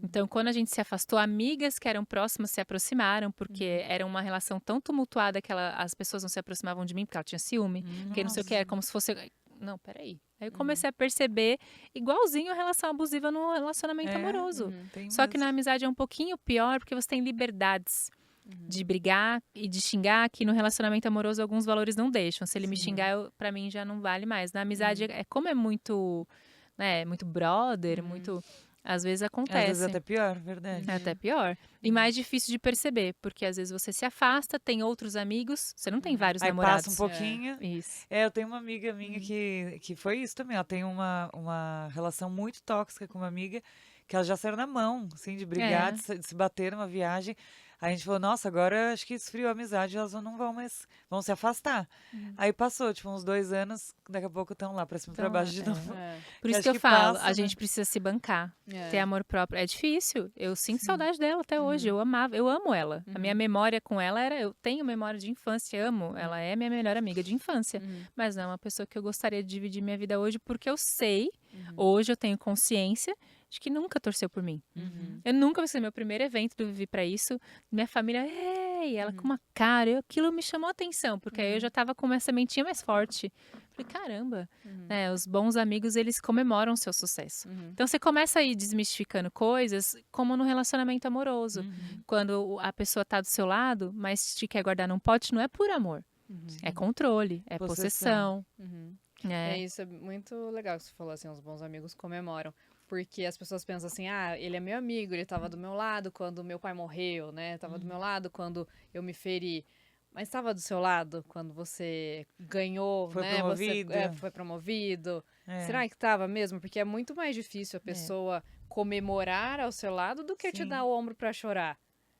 Então, quando a gente se afastou, amigas que eram próximas se aproximaram, porque era uma relação tão tumultuada que as pessoas não se aproximavam de mim, porque ela tinha ciúme, porque não sei o que, era como se fosse... Não, peraí. Aí eu comecei a perceber igualzinho a relação abusiva no relacionamento amoroso. Só que na amizade é um pouquinho pior, porque você tem liberdades de brigar e de xingar, que no relacionamento amoroso alguns valores não deixam. Se ele me xingar, pra mim já não vale mais. Na amizade, como é muito, né, muito brother, muito... Às vezes acontece. Às vezes até pior, verdade. É até pior. E mais difícil de perceber, porque às vezes você se afasta, tem outros amigos, você não tem vários Aí namorados. passa um pouquinho. Isso. Eu tenho uma amiga minha que foi isso também. Ela tem uma relação muito tóxica com uma amiga, que ela já saiu na mão, assim, de brigar, de se bater numa viagem. Aí a gente falou, nossa, agora acho que esfriou a amizade, elas não vão mais, vão se afastar. Aí passou, tipo, uns 2 anos, daqui a pouco estão lá pra cima e pra baixo de novo. Por isso acho que eu que falo, passa, a né? gente precisa se bancar, ter amor próprio. É difícil, eu sinto saudade dela até hoje, eu amo ela. A minha memória com ela eu tenho memória de infância, amo, ela é minha melhor amiga de infância. Mas não é uma pessoa que eu gostaria de dividir minha vida hoje, porque eu sei, hoje eu tenho consciência de que nunca torceu por mim. Eu nunca vai ser meu primeiro evento do Vivi pra isso. Minha família, ei, ela com uma cara, aquilo me chamou a atenção, porque aí eu já tava com uma sementinha mais forte. Falei, caramba, né, os bons amigos, eles comemoram o seu sucesso. Então você começa a ir desmistificando coisas, como no relacionamento amoroso. Quando a pessoa tá do seu lado, mas te quer guardar num pote, não é por amor. É controle, é possessão. Isso é muito legal que você falou, assim, os bons amigos comemoram. Porque as pessoas pensam assim, ele é meu amigo, ele estava do meu lado quando meu pai morreu, né? Estava do meu lado quando eu me feri. Mas estava do seu lado quando você ganhou, Foi né? promovido. Você foi promovido. Será que estava mesmo? Porque é muito mais difícil a pessoa comemorar ao seu lado do que te dar o ombro para chorar.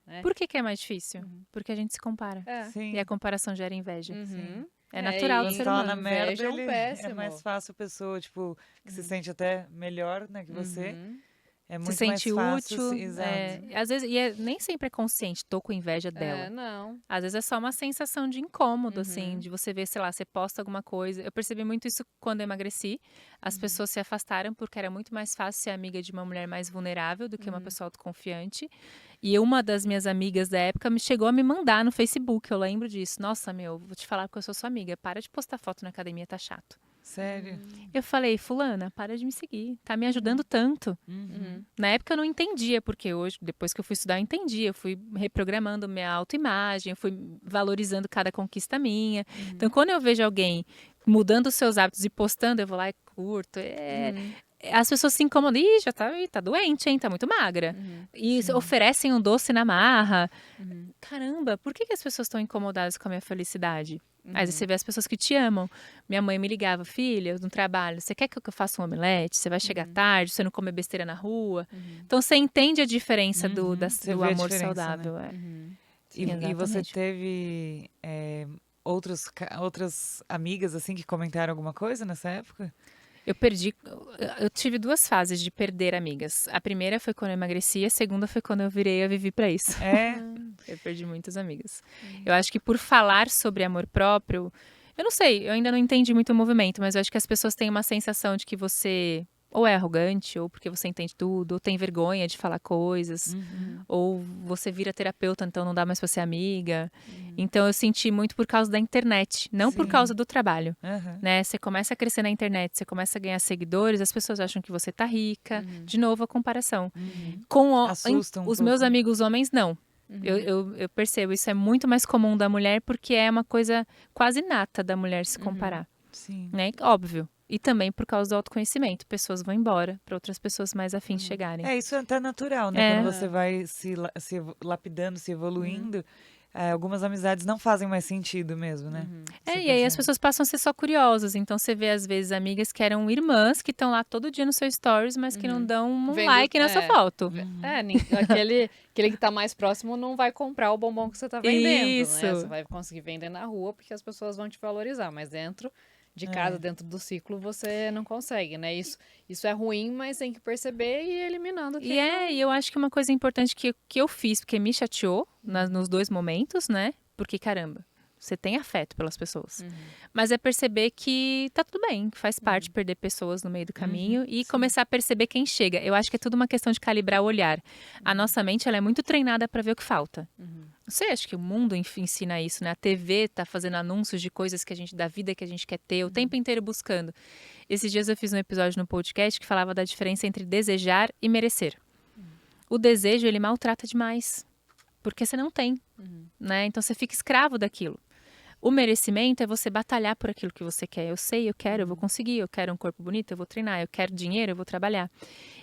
Né? Por que é mais difícil? Porque a gente se compara. Sim. E a comparação gera inveja. Sim. É natural do Quando ser tá lá humano. na merda, Inveja é um é péssimo. mais fácil a pessoa, tipo, que se sente até melhor, né, que você. É muito Se sente mais fácil, útil. exato. Às vezes, nem sempre é consciente, tô com inveja dela. Não. Às vezes é só uma sensação de incômodo, assim, de você ver, sei lá, você posta alguma coisa. Eu percebi muito isso quando eu emagreci. As pessoas se afastaram porque era muito mais fácil ser amiga de uma mulher mais vulnerável do que uma pessoa autoconfiante. E uma das minhas amigas da época chegou a me mandar no Facebook, eu lembro disso. Nossa, vou te falar porque eu sou sua amiga. Para de postar foto na academia, tá chato. Sério? Eu falei, fulana, para de me seguir. Tá me ajudando tanto. Na época eu não entendia, porque hoje, depois que eu fui estudar, eu entendi. Eu fui reprogramando minha autoimagem, eu fui valorizando cada conquista minha. Então, quando eu vejo alguém mudando os seus hábitos e postando, eu vou lá e curto. As pessoas se incomodam. Ih, já tá doente, hein? Tá muito magra. E oferecem um doce na marra. Caramba, por que as pessoas estão incomodadas com a minha felicidade? Aí você vê as pessoas que te amam. Minha mãe me ligava, filha, no trabalho, você quer que eu faça um omelete? Você vai chegar tarde, você não come besteira na rua. Então você entende a diferença do Você do vê a amor diferença, saudável. E você exatamente. teve outras amigas, assim, que comentaram alguma coisa nessa época? Eu tive 2 fases de perder amigas. A primeira foi quando eu emagreci, a segunda foi quando eu virei a Vivi pra isso. Eu perdi muitas amigas. Eu acho que por falar sobre amor próprio, eu não sei, eu ainda não entendi muito o movimento, mas eu acho que as pessoas têm uma sensação de que você ou é arrogante, ou porque você entende tudo, ou tem vergonha de falar coisas, ou você vira terapeuta, então não dá mais pra ser amiga. Então eu senti muito por causa da internet, não por causa do trabalho. Né? Você começa a crescer na internet, você começa a ganhar seguidores, as pessoas acham que você tá rica. De novo, a comparação. Assusta um Os pouco. meus amigos homens, não. Eu percebo, isso é muito mais comum da mulher, porque é uma coisa quase inata da mulher se comparar. Sim. Né? Óbvio. E também por causa do autoconhecimento. Pessoas vão embora para outras pessoas mais afins chegarem. Isso é até natural, né? Quando você vai se lapidando, se evoluindo, algumas amizades não fazem mais sentido mesmo, né? Você E aí as percebe. pessoas passam a ser só curiosas. Então você vê, às vezes, amigas que eram irmãs, que estão lá todo dia no seu stories, mas que não dão um Vendo- like na sua foto. Aquele que tá mais próximo não vai comprar o bombom que você tá vendendo, Isso. né? Você vai conseguir vender na rua porque as pessoas vão te valorizar, mas dentro de casa, dentro do ciclo, você não consegue, né? Isso é ruim, mas tem que perceber e ir eliminando. E eu acho que uma coisa importante que eu fiz, porque me chateou nos 2 momentos, né? Porque, caramba, Você tem afeto pelas pessoas. Mas é perceber que tá tudo bem, que faz parte perder pessoas no meio do caminho e começar a perceber quem chega. Eu acho que é tudo uma questão de calibrar o olhar. A nossa mente, ela é muito treinada para ver o que falta. Não sei, acho que o mundo ensina isso, né? A TV tá fazendo anúncios de coisas que a gente, da vida que a gente quer ter, o tempo inteiro buscando. Esses dias eu fiz um episódio no podcast que falava da diferença entre desejar e merecer. O desejo, ele maltrata demais, porque você não tem, né? Então você fica escravo daquilo. O merecimento é você batalhar por aquilo que você quer. Eu sei, eu quero, eu vou conseguir. Eu quero um corpo bonito, eu vou treinar. Eu quero dinheiro, eu vou trabalhar.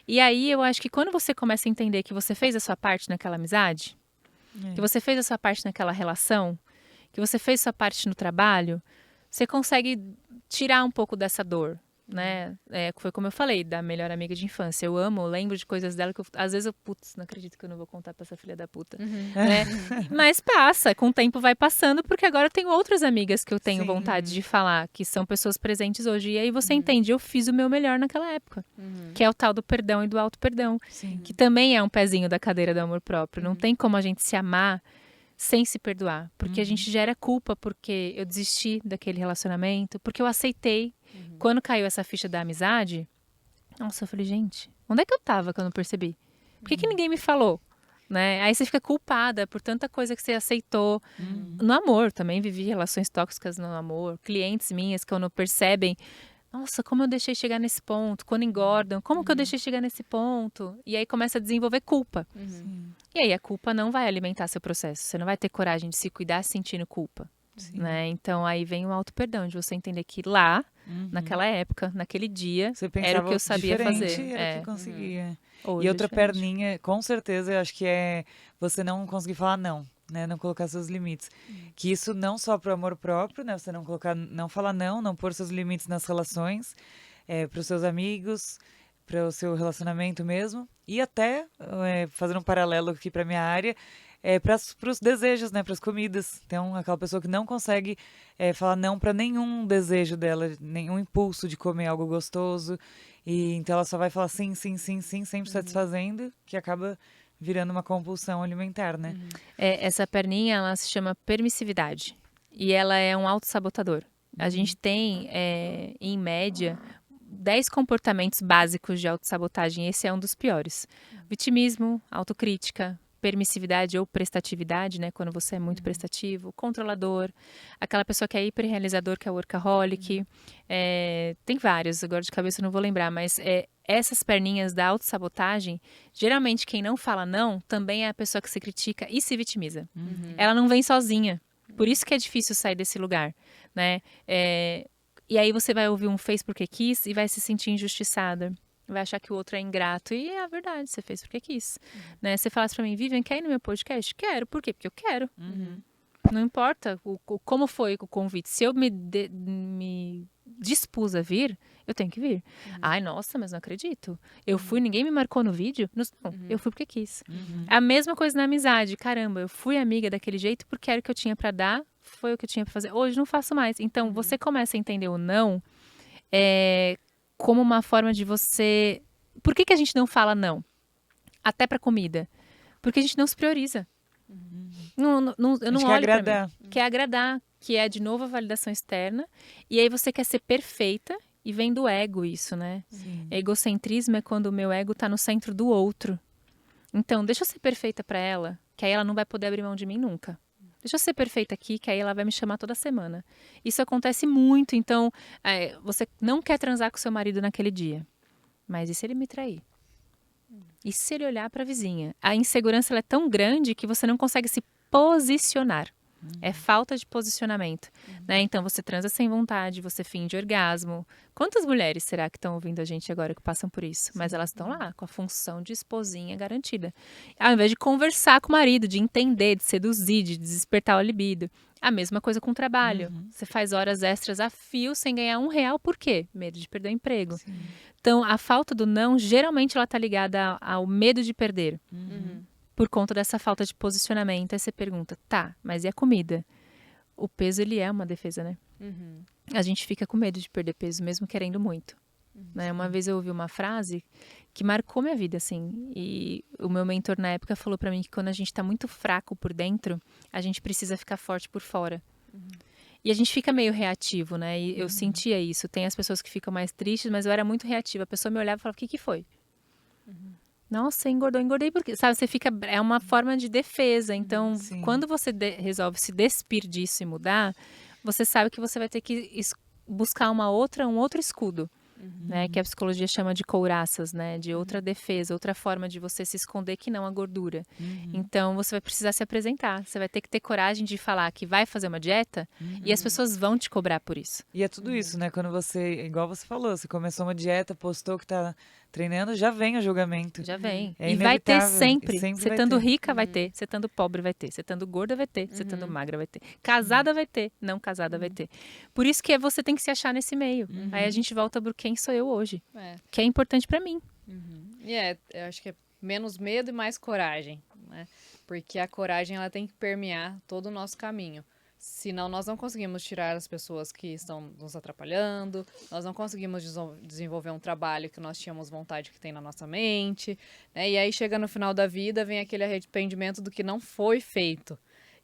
E aí eu acho que quando você começa a entender que você fez a sua parte naquela amizade, que você fez a sua parte naquela relação, que você fez a sua parte no trabalho, você consegue tirar um pouco dessa dor, né? Foi como eu falei, da melhor amiga de infância. Eu amo, eu lembro de coisas dela que às vezes putz, não acredito que eu não vou contar pra essa filha da puta. Né? Mas passa, com o tempo vai passando, porque agora eu tenho outras amigas que eu tenho vontade de falar, que são pessoas presentes hoje. E aí você entende, eu fiz o meu melhor naquela época. Que é o tal do perdão e do auto-perdão. Que também é um pezinho da cadeira do amor próprio. Não tem como a gente se amar sem se perdoar. Porque a gente gera culpa porque eu desisti daquele relacionamento, porque eu aceitei. Quando caiu essa ficha da amizade, nossa, eu falei, gente, onde é que eu tava quando eu percebi? Por que ninguém me falou? Né? Aí você fica culpada por tanta coisa que você aceitou. No amor, também vivi relações tóxicas no amor. Clientes minhas que quando percebem, nossa, como eu deixei chegar nesse ponto? Quando engordam, como que eu deixei chegar nesse ponto? E aí começa a desenvolver culpa. E aí a culpa não vai alimentar seu processo. Você não vai ter coragem de se cuidar sentindo culpa. Né? Então aí vem o auto-perdão, de você entender que lá, naquela época, naquele dia, era o que eu sabia fazer. Era o que conseguia. Hoje E é outra diferente. perninha, com certeza, eu acho que é você não conseguir falar não, né? Não colocar seus limites. Que isso não só pro amor próprio, né? Você não falar não pôr seus limites nas relações, pros seus amigos, para o seu relacionamento mesmo. E até, fazendo um paralelo aqui pra minha área, para os desejos, né? Para as comidas. Então, aquela pessoa que não consegue falar não para nenhum desejo dela, nenhum impulso de comer algo gostoso. E então ela só vai falar sim, sim, sim, sim, sempre satisfazendo, que acaba virando uma compulsão alimentar, né? Essa perninha, ela se chama permissividade. E ela é um autossabotador. A gente tem, em média, 10 comportamentos básicos de autossabotagem. Esse é um dos piores. Vitimismo, autocrítica, permissividade ou prestatividade, né? Quando você é muito prestativo, controlador, aquela pessoa que é hiperrealizador, que é workaholic. Tem vários, agora de cabeça eu não vou lembrar, mas essas perninhas da autossabotagem, geralmente quem não fala não, também é a pessoa que se critica e se vitimiza. Ela não vem sozinha. Por isso que é difícil sair desse lugar, né? E aí você vai ouvir um fez porque quis e vai se sentir injustiçada. Vai achar que o outro é ingrato. E é a verdade, você fez porque quis. Né? Você falasse pra mim, Vivian, quer ir no meu podcast? Quero. Por quê? Porque eu quero. Não importa como foi o convite. Se eu me dispus a vir, eu tenho que vir. Ai, nossa, mas não acredito. Eu fui, ninguém me marcou no vídeo? Não, eu fui porque quis. A mesma coisa na amizade. Caramba, eu fui amiga daquele jeito porque era o que eu tinha pra dar, foi o que eu tinha pra fazer. Hoje não faço mais. Então, você começa a entender o não como uma forma de você... Por que a gente não fala não? Até pra comida. Porque a gente não se prioriza. Eu não olho pra mim. Quer agradar. Que é, de novo, a validação externa. E aí você quer ser perfeita. E vem do ego isso, né? Egocentrismo é quando o meu ego tá no centro do outro. Então, deixa eu ser perfeita pra ela. Que aí ela não vai poder abrir mão de mim nunca. Deixa eu ser perfeita aqui, que aí ela vai me chamar toda semana. Isso acontece muito, então você não quer transar com seu marido naquele dia. Mas e se ele me trair? E se ele olhar para a vizinha? A insegurança ela é tão grande que você não consegue se posicionar. É falta de posicionamento. Né? Então você transa sem vontade, você finge orgasmo. Quantas mulheres será que estão ouvindo a gente agora que passam por isso? Mas elas estão lá com a função de esposinha garantida. Ao invés de conversar com o marido, de entender, de seduzir, de despertar o libido. A mesma coisa com o trabalho. Você faz horas extras a fio sem ganhar R$1. Por quê? Medo de perder o emprego. Então a falta do não, geralmente ela está ligada ao medo de perder. Por conta dessa falta de posicionamento. Aí você pergunta, tá, mas e a comida? O peso, ele é uma defesa, né? A gente fica com medo de perder peso, mesmo querendo muito. Né? Uma vez eu ouvi uma frase que marcou minha vida, assim. E o meu mentor, na época, falou pra mim que quando a gente tá muito fraco por dentro, a gente precisa ficar forte por fora. E a gente fica meio reativo, né? E eu sentia isso. Tem as pessoas que ficam mais tristes, mas eu era muito reativa. A pessoa me olhava e falava, o que foi? Nossa, engordei por quê? Sabe, você fica... É uma forma de defesa. Então, Sim. quando você resolve se despir disso e mudar, você sabe que você vai ter que buscar um outro escudo. Né, que a psicologia chama de couraças, né, de outra defesa, outra forma de você se esconder que não a gordura. Então, você vai precisar se apresentar. Você vai ter que ter coragem de falar que vai fazer uma dieta e as pessoas vão te cobrar por isso. E é tudo isso, né? Quando você, igual você falou, você começou uma dieta, postou que tá treinando, já vem o julgamento. Já vem. É E vai ter inevitável, sempre. sempre Você vai estando ter. rica vai ter, você estando pobre vai ter, você estando gorda vai ter, você estando magra vai ter. Casada vai ter, não casada vai ter. Por isso que você tem que se achar nesse meio. Aí a gente volta pro quem sou eu hoje, que é importante pra mim. E eu acho que é menos medo e mais coragem, né? Porque a coragem, ela tem que permear todo o nosso caminho. Senão, nós não conseguimos tirar as pessoas que estão nos atrapalhando, nós não conseguimos desenvolver um trabalho que nós tínhamos vontade que tem na nossa mente, né? E aí, chega no final da vida, vem aquele arrependimento do que não foi feito.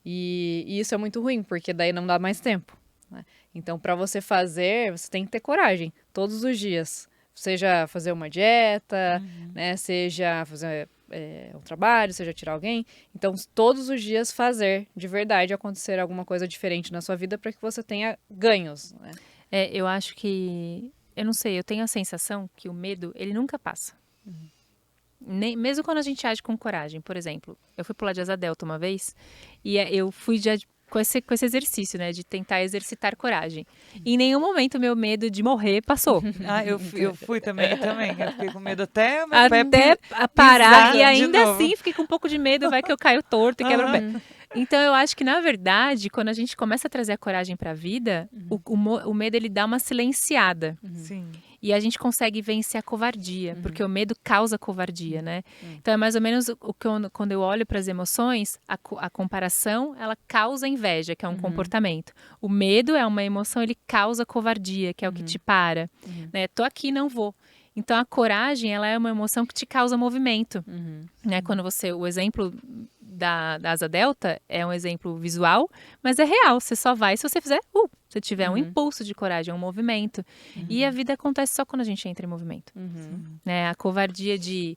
E isso é muito ruim, porque daí não dá mais tempo, né? Então, para você fazer, você tem que ter coragem, todos os dias. Seja fazer uma dieta, né? Seja fazer um trabalho, seja tirar alguém. Então, todos os dias fazer de verdade acontecer alguma coisa diferente na sua vida para que você tenha ganhos, né? Eu acho que, eu não sei, eu tenho a sensação que o medo, ele nunca passa. Mesmo quando a gente age com coragem. Por exemplo, eu fui pular de asa delta uma vez e eu fui com esse exercício, né, de tentar exercitar coragem. Em nenhum momento o meu medo de morrer passou. Eu fui também. Eu fiquei com medo até o meu pé Até parar pisar e de ainda novo. assim fiquei com um pouco de medo, vai que eu caio torto e quebro o pé. Então eu acho que na verdade, quando a gente começa a trazer a coragem para a vida, o medo ele dá uma silenciada. Sim. E a gente consegue vencer a covardia, porque o medo causa covardia, né? Então é mais ou menos o que quando eu olho para as emoções, a comparação, ela causa inveja, que é um comportamento. O medo é uma emoção, ele causa covardia, que é o que te para. Né? Tô aqui, não vou. Então a coragem, ela é uma emoção que te causa movimento. Né? Quando o exemplo da asa delta é um exemplo visual, mas é real. Você só vai se você fizer, se tiver um impulso de coragem, um movimento. E a vida acontece só quando a gente entra em movimento. Né? A covardia de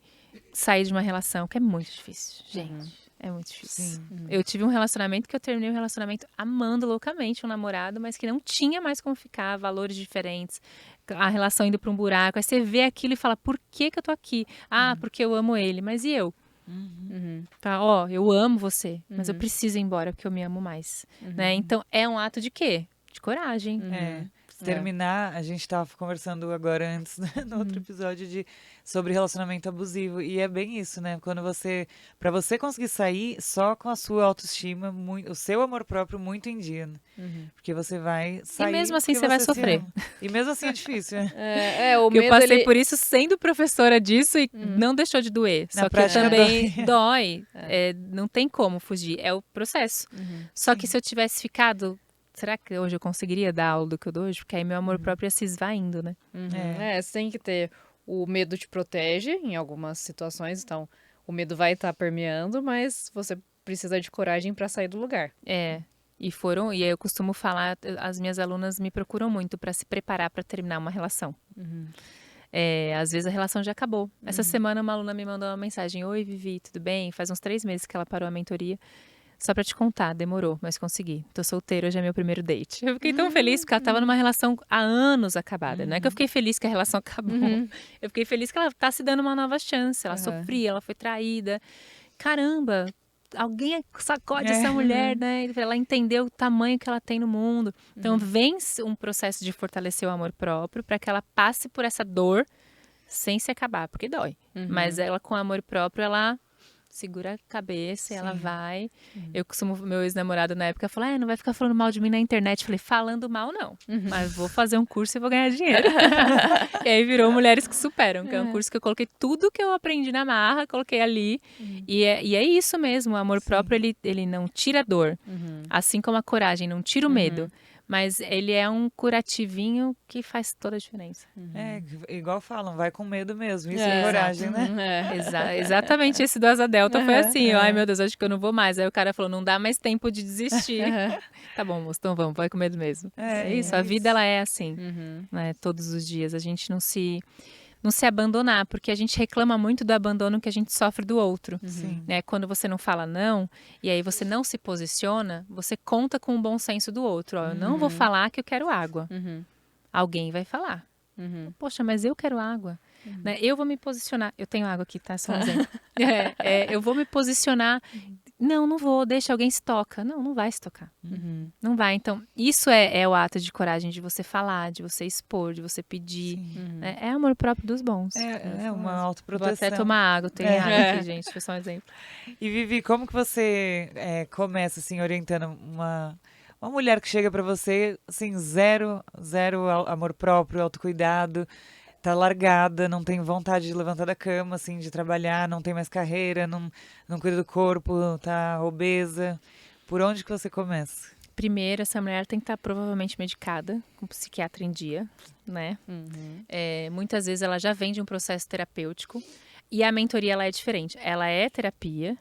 sair de uma relação, que é muito difícil, gente. É muito difícil. Eu tive um relacionamento que eu terminei um relacionamento amando loucamente um namorado, mas que não tinha mais como ficar, valores diferentes, a relação indo para um buraco. Aí você vê aquilo e fala, por que eu tô aqui? Porque eu amo ele, mas e eu? Tá, eu amo você, mas eu preciso ir embora porque eu me amo mais. Né? Então, é um ato de quê? De coragem. Terminar, a gente estava conversando agora antes, né, no outro episódio sobre relacionamento abusivo. E é bem isso, né? Para você conseguir sair só com a sua autoestima, o seu amor próprio muito em dia. Né? Porque você vai sair. E mesmo assim porque você vai se sofrer. ama. E mesmo assim é difícil, né? O Eu medo, passei por isso sendo professora disso e não deixou de doer. Na Só que prática também dói. Não tem como fugir. É o processo. Só que se eu tivesse ficado... Será que hoje eu conseguiria dar aula do que eu dou hoje? Porque aí meu amor próprio ia se esvaindo, né? Você tem que ter... O medo te protege em algumas situações, então o medo vai estar permeando, mas você precisa de coragem para sair do lugar. E aí eu costumo falar, as minhas alunas me procuram muito para se preparar para terminar uma relação. Às vezes a relação já acabou. Essa semana uma aluna me mandou uma mensagem: oi, Vivi, tudo bem? Faz uns 3 meses que ela parou a mentoria. Só pra te contar, demorou, mas consegui. Tô solteira, hoje é meu primeiro date. Eu fiquei tão feliz porque ela tava numa relação há anos acabada. Não é que eu fiquei feliz que a relação acabou. Eu fiquei feliz que ela tá se dando uma nova chance. Ela sofria, ela foi traída. Caramba, alguém sacode essa mulher, né? Ela entendeu o tamanho que ela tem no mundo. Então, vence um processo de fortalecer o amor próprio para que ela passe por essa dor sem se acabar, porque dói. Mas ela, com amor próprio, ela segura a cabeça e ela vai. Eu costumo, meu ex-namorado na época falou, não vai ficar falando mal de mim na internet. Eu falei, falando mal não, mas vou fazer um curso e vou ganhar dinheiro. E aí virou Mulheres que Superam, que é um curso que eu coloquei tudo que eu aprendi na marra, coloquei ali. E é isso mesmo, o amor próprio, ele não tira a dor. Assim como a coragem não tira o medo. Mas ele é um curativinho que faz toda a diferença. É, igual falam, vai com medo mesmo. Isso É, é coragem, né? Exatamente esse do Asa Delta foi assim. É. Ai, meu Deus, acho que eu não vou mais. Aí o cara falou, não dá mais tempo de desistir. Tá bom, moço, então vamos, vai com medo mesmo. É isso, a vida ela é assim, né? Todos os dias. A gente não se abandonar, porque a gente reclama muito do abandono que a gente sofre do outro. Sim. Né? Quando você não fala não, e aí você não se posiciona, você conta com o bom senso do outro. Ó, eu não vou falar que eu quero água. Alguém vai falar. Poxa, mas eu quero água. Né? Eu vou me posicionar. Eu tenho água aqui, tá? Só um exemplo. Eu vou me posicionar. Não vou, deixa alguém se toca. Não vai se tocar. Não vai. Então, isso é o ato de coragem de você falar, de você expor, de você pedir. Né? É amor próprio dos bons. É uma Vou autoproteção. até tomar água, tem água aqui, gente. Foi só um exemplo. E Vivi, como que você começa, assim, orientando uma mulher que chega pra você, assim, zero amor próprio, autocuidado, tá largada, não tem vontade de levantar da cama, assim, de trabalhar, não tem mais carreira, não cuida do corpo, tá obesa. Por onde que você começa? Primeiro, essa mulher tem que estar provavelmente medicada, com psiquiatra em dia, né? Muitas vezes ela já vem de um processo terapêutico e a mentoria ela é diferente. Ela é terapia,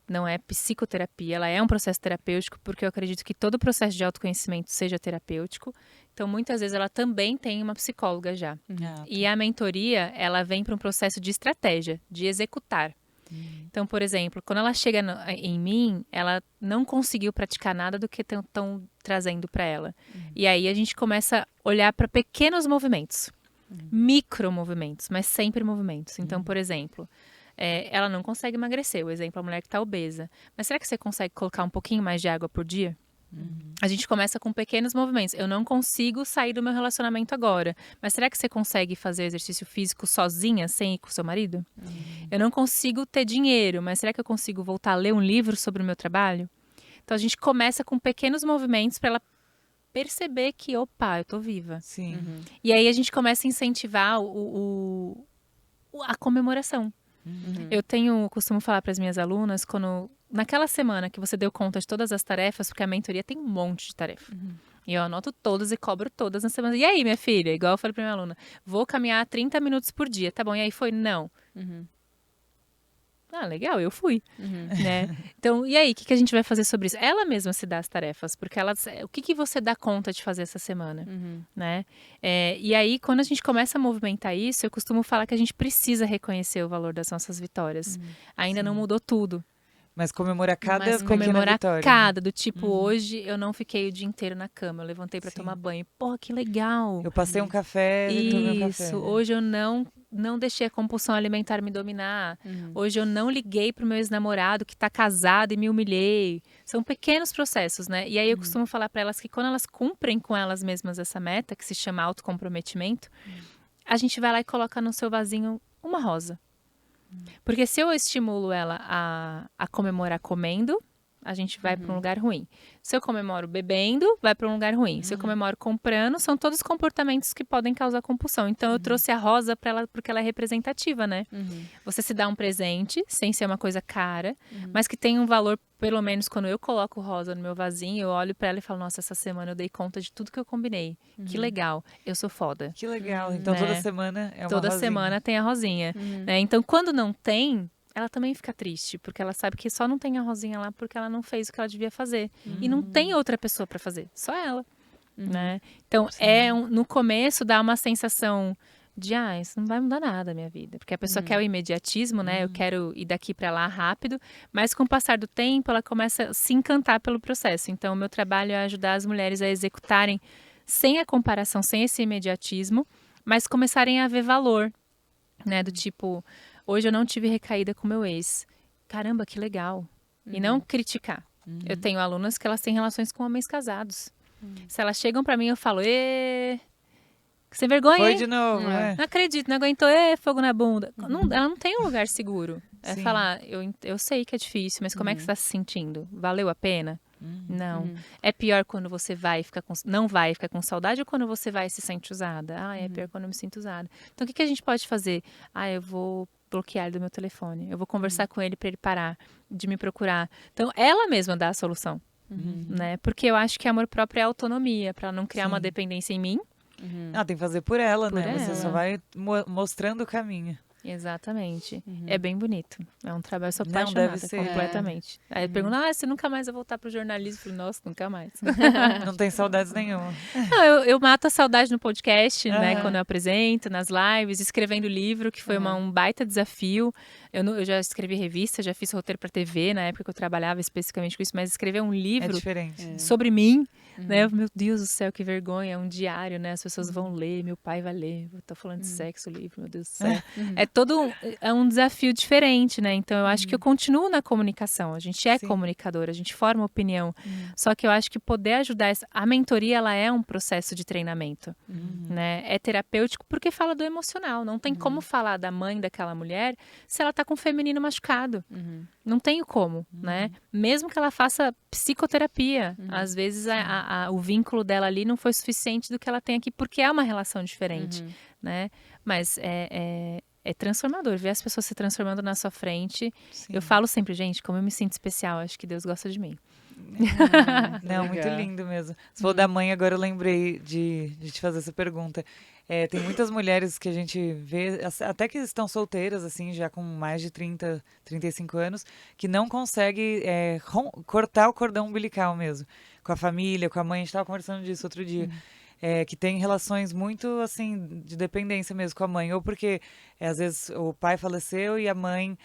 não é psicoterapia, ela é um processo terapêutico, porque eu acredito que todo processo de autoconhecimento seja terapêutico. Então, muitas vezes ela também tem uma psicóloga já. E a mentoria, ela vem para um processo de estratégia, de executar. Então, por exemplo, quando ela chega em mim, ela não conseguiu praticar nada do que estão trazendo para ela. E aí a gente começa a olhar para pequenos movimentos, micro movimentos, mas sempre movimentos. Então, por exemplo, ela não consegue emagrecer, o exemplo, a mulher que está obesa. Mas será que você consegue colocar um pouquinho mais de água por dia? A gente começa com pequenos movimentos. Eu não consigo sair do meu relacionamento agora. Mas será que você consegue fazer exercício físico sozinha, sem ir com o seu marido? Eu não consigo ter dinheiro, mas será que eu consigo voltar a ler um livro sobre o meu trabalho? Então a gente começa com pequenos movimentos para ela perceber que, opa, eu tô viva. Sim. E aí a gente começa a incentivar a comemoração. Eu costumo falar para as minhas alunas, naquela semana que você deu conta de todas as tarefas, porque a mentoria tem um monte de tarefa. E eu anoto todas e cobro todas na semana. E aí, minha filha? Igual eu falei pra minha aluna, vou caminhar 30 minutos por dia, tá bom? E aí foi? Não. Ah, legal, eu fui, né? Então, e aí, o que a gente vai fazer sobre isso? Ela mesma se dá as tarefas, porque o que você dá conta de fazer essa semana, né? E aí, quando a gente começa a movimentar isso, eu costumo falar que a gente precisa reconhecer o valor das nossas vitórias. Ainda não mudou tudo. Mas comemorar cada Mas pequena comemorar vitória. cada, do tipo, hoje eu não fiquei o dia inteiro na cama, eu levantei pra tomar banho. Porra, que legal. Eu passei um café e tomei um café. Isso, hoje eu não deixei a compulsão alimentar me dominar. Hoje eu não liguei pro meu ex-namorado que tá casado e me humilhei. São pequenos processos, né? E aí eu costumo falar pra elas que quando elas cumprem com elas mesmas essa meta, que se chama autocomprometimento, a gente vai lá e coloca no seu vasinho uma rosa. Porque se eu estimulo ela a comemorar comendo, a gente vai para um lugar ruim. Se eu comemoro bebendo, vai para um lugar ruim. Se eu comemoro comprando, são todos comportamentos que podem causar compulsão. Então eu trouxe a rosa para ela porque ela é representativa, né? Você se dá um presente, sem ser uma coisa cara, mas que tem um valor, pelo menos quando eu coloco rosa no meu vasinho, eu olho para ela e falo, nossa, essa semana eu dei conta de tudo que eu combinei. Que legal, eu sou foda. Que legal. Então toda semana é uma Toda rosinha. semana tem a rosinha. Né? Então quando não tem, ela também fica triste, porque ela sabe que só não tem a rosinha lá porque ela não fez o que ela devia fazer. E não tem outra pessoa para fazer, só ela. Né? Então, no começo dá uma sensação de, isso não vai mudar nada na minha vida. Porque a pessoa quer o imediatismo, né? Eu quero ir daqui para lá rápido. Mas com o passar do tempo, ela começa a se encantar pelo processo. Então, o meu trabalho é ajudar as mulheres a executarem sem a comparação, sem esse imediatismo, mas começarem a ver valor, né? Do tipo, hoje eu não tive recaída com meu ex. Caramba, que legal. E não criticar. Eu tenho alunas que elas têm relações com homens casados. Se elas chegam pra mim, eu falo, sem vergonha, Foi hein? de novo, Não acredito, não aguentou, fogo na bunda. Ela não tem um lugar seguro. É Sim. falar, eu sei que é difícil, mas como é que você tá se sentindo? Valeu a pena? Não. É pior quando você não vai ficar com saudade ou quando você vai e se sente usada? É pior quando eu me sinto usada. Então, o que a gente pode fazer? Eu vou bloquear ele do meu telefone. Eu vou conversar com ele para ele parar de me procurar. Então, ela mesma dá a solução. né? Porque eu acho que amor próprio é autonomia, para não criar uma Sim. dependência em mim. Tem que fazer por ela, Por né? Você só ela. vai mostrando o caminho. Exatamente. É bem bonito. É um trabalho, eu sou Não, apaixonada deve ser. completamente. Aí pergunta, você nunca mais vai voltar pro jornalismo? Eu falei, nossa, nunca mais. Não tem saudades nenhuma. Não, eu mato a saudade no podcast, né? Aham. Quando eu apresento, nas lives, escrevendo livro, que foi um baita desafio. Eu já escrevi revista, já fiz roteiro pra TV, na época que eu trabalhava especificamente com isso, mas escrever um É livro diferente. sobre mim, né? Meu Deus do céu, que vergonha, é um diário, né? As pessoas vão ler, meu pai vai ler. Eu tô falando de sexo, o livro, meu Deus do céu. É um desafio diferente, né? Então eu acho que eu continuo na comunicação. A gente é Sim. comunicadora, a gente forma opinião. Só que eu acho que poder ajudar a mentoria, ela é um processo de treinamento, né? É terapêutico porque fala do emocional. Não tem como falar da mãe daquela mulher se ela tá com o feminino machucado. Não tenho como, né? Mesmo que ela faça psicoterapia, às vezes o vínculo dela ali não foi suficiente do que ela tem aqui, porque é uma relação diferente, né? Mas é transformador, ver as pessoas se transformando na sua frente. Sim. Eu falo sempre, gente, como eu me sinto especial, acho que Deus gosta de mim. Não, muito Legal. lindo mesmo. Você falou da mãe, agora eu lembrei de te fazer essa pergunta. Tem muitas mulheres que a gente vê, até que estão solteiras, assim, já com mais de 30, 35 anos, que não consegue cortar o cordão umbilical mesmo. Com a família, com a mãe. A gente estava conversando disso outro dia. Que tem relações muito, assim, de dependência mesmo com a mãe. Ou porque, às vezes, o pai faleceu e a mãe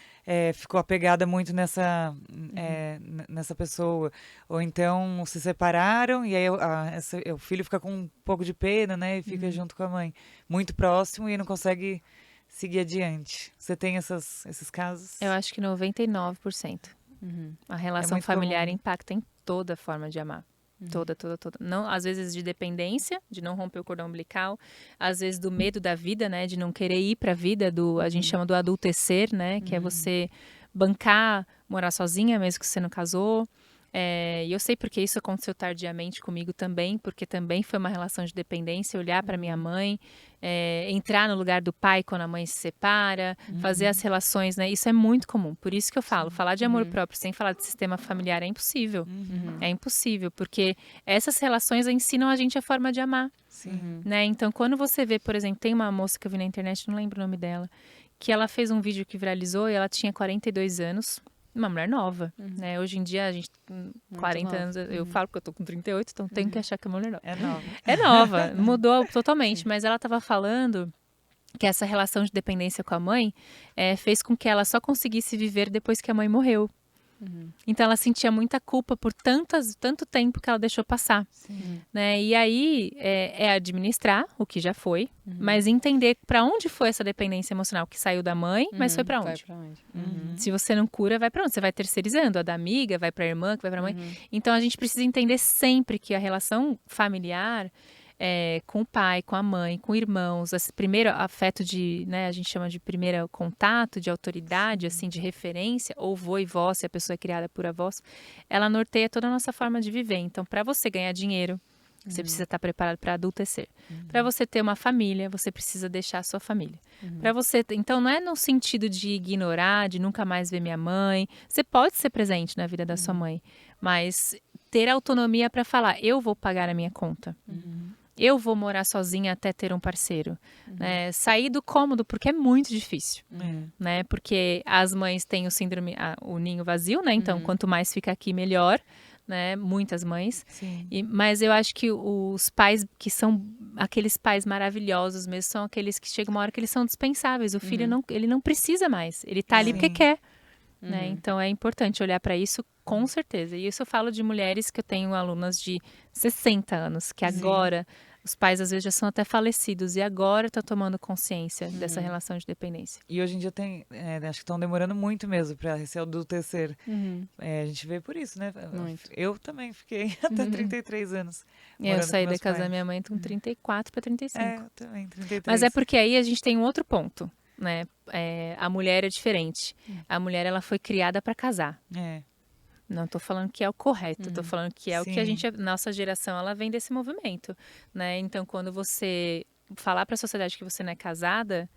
ficou apegada muito nessa pessoa. Ou então se separaram e aí o filho fica com um pouco de pena, né? E fica junto com a mãe. Muito próximo e não consegue seguir adiante. Você tem esses casos? Eu acho que 99%. A relação muito familiar comum. impacta em toda a forma de amar. Toda. Não, às vezes de dependência, de não romper o cordão umbilical, às vezes do medo da vida, né, de não querer ir para a vida a gente chama do adultecer, né, que é você bancar, morar sozinha mesmo que você não casou. E eu sei porque isso aconteceu tardiamente comigo também, porque também foi uma relação de dependência, olhar para minha mãe, entrar no lugar do pai quando a mãe se separa, fazer as relações, né? Isso é muito comum. Por isso que eu falo, falar de amor próprio sem falar de sistema familiar é impossível. É impossível, porque essas relações ensinam a gente a forma de amar. Sim. Né? Então, quando você vê, por exemplo, tem uma moça que eu vi na internet, não lembro o nome dela, que ela fez um vídeo que viralizou e ela tinha 42 anos. Uma mulher nova, né? Hoje em dia, a gente com 40 nova. anos, eu falo que eu tô com 38, então tenho que achar que é uma mulher nova. É nova. É nova, mudou totalmente, mas ela estava falando que essa relação de dependência com a mãe fez com que ela só conseguisse viver depois que a mãe morreu. Então ela sentia muita culpa por tanto tempo que ela deixou passar, né? E aí administrar o que já foi, mas entender para onde foi essa dependência emocional que saiu da mãe, mas foi para onde? Se você não cura, vai para onde? Você vai terceirizando, a da amiga, vai para a irmã, que vai para a mãe. Então a gente precisa entender sempre que a relação familiar com o pai, com a mãe, com irmãos, esse primeiro afeto a gente chama de primeiro contato, de autoridade, assim, de referência, ou vô e vó, se a pessoa é criada por avós, ela norteia toda a nossa forma de viver. Então, para você ganhar dinheiro, você precisa estar preparado para adultecer. Para você ter uma família, você precisa deixar a sua família. Para você, então não é no sentido de ignorar, de nunca mais ver minha mãe. Você pode ser presente na vida da sua mãe, mas ter autonomia para falar, eu vou pagar a minha conta. Eu vou morar sozinha até ter um parceiro. Né? Sair do cômodo, porque é muito difícil. Né? Porque as mães têm o síndrome, o ninho vazio, né? Então, quanto mais fica aqui, melhor. Né? Muitas mães. Mas eu acho que os pais que são aqueles pais maravilhosos mesmo, são aqueles que chegam uma hora que eles são dispensáveis. O filho ele não precisa mais. Ele tá ali porque quer. Né? Então é importante olhar para isso com certeza. E isso eu falo de mulheres que eu tenho alunas de 60 anos, que agora os pais às vezes já são até falecidos e agora estão tomando consciência dessa relação de dependência. E hoje em dia acho que estão demorando muito mesmo para esse adultecer. A gente vê por isso, né? Muito. Eu também fiquei até 33 anos. Eu saí da casa da pais. minha mãe com 34 para 35. Eu também, 33. Mas é porque aí a gente tem um outro ponto, né? A mulher é diferente. A mulher, ela foi criada para casar. Não estou falando que é o correto, estou falando que é o que a gente, nossa geração, ela vem desse movimento, né? Então, quando você falar para a sociedade que você não é casada,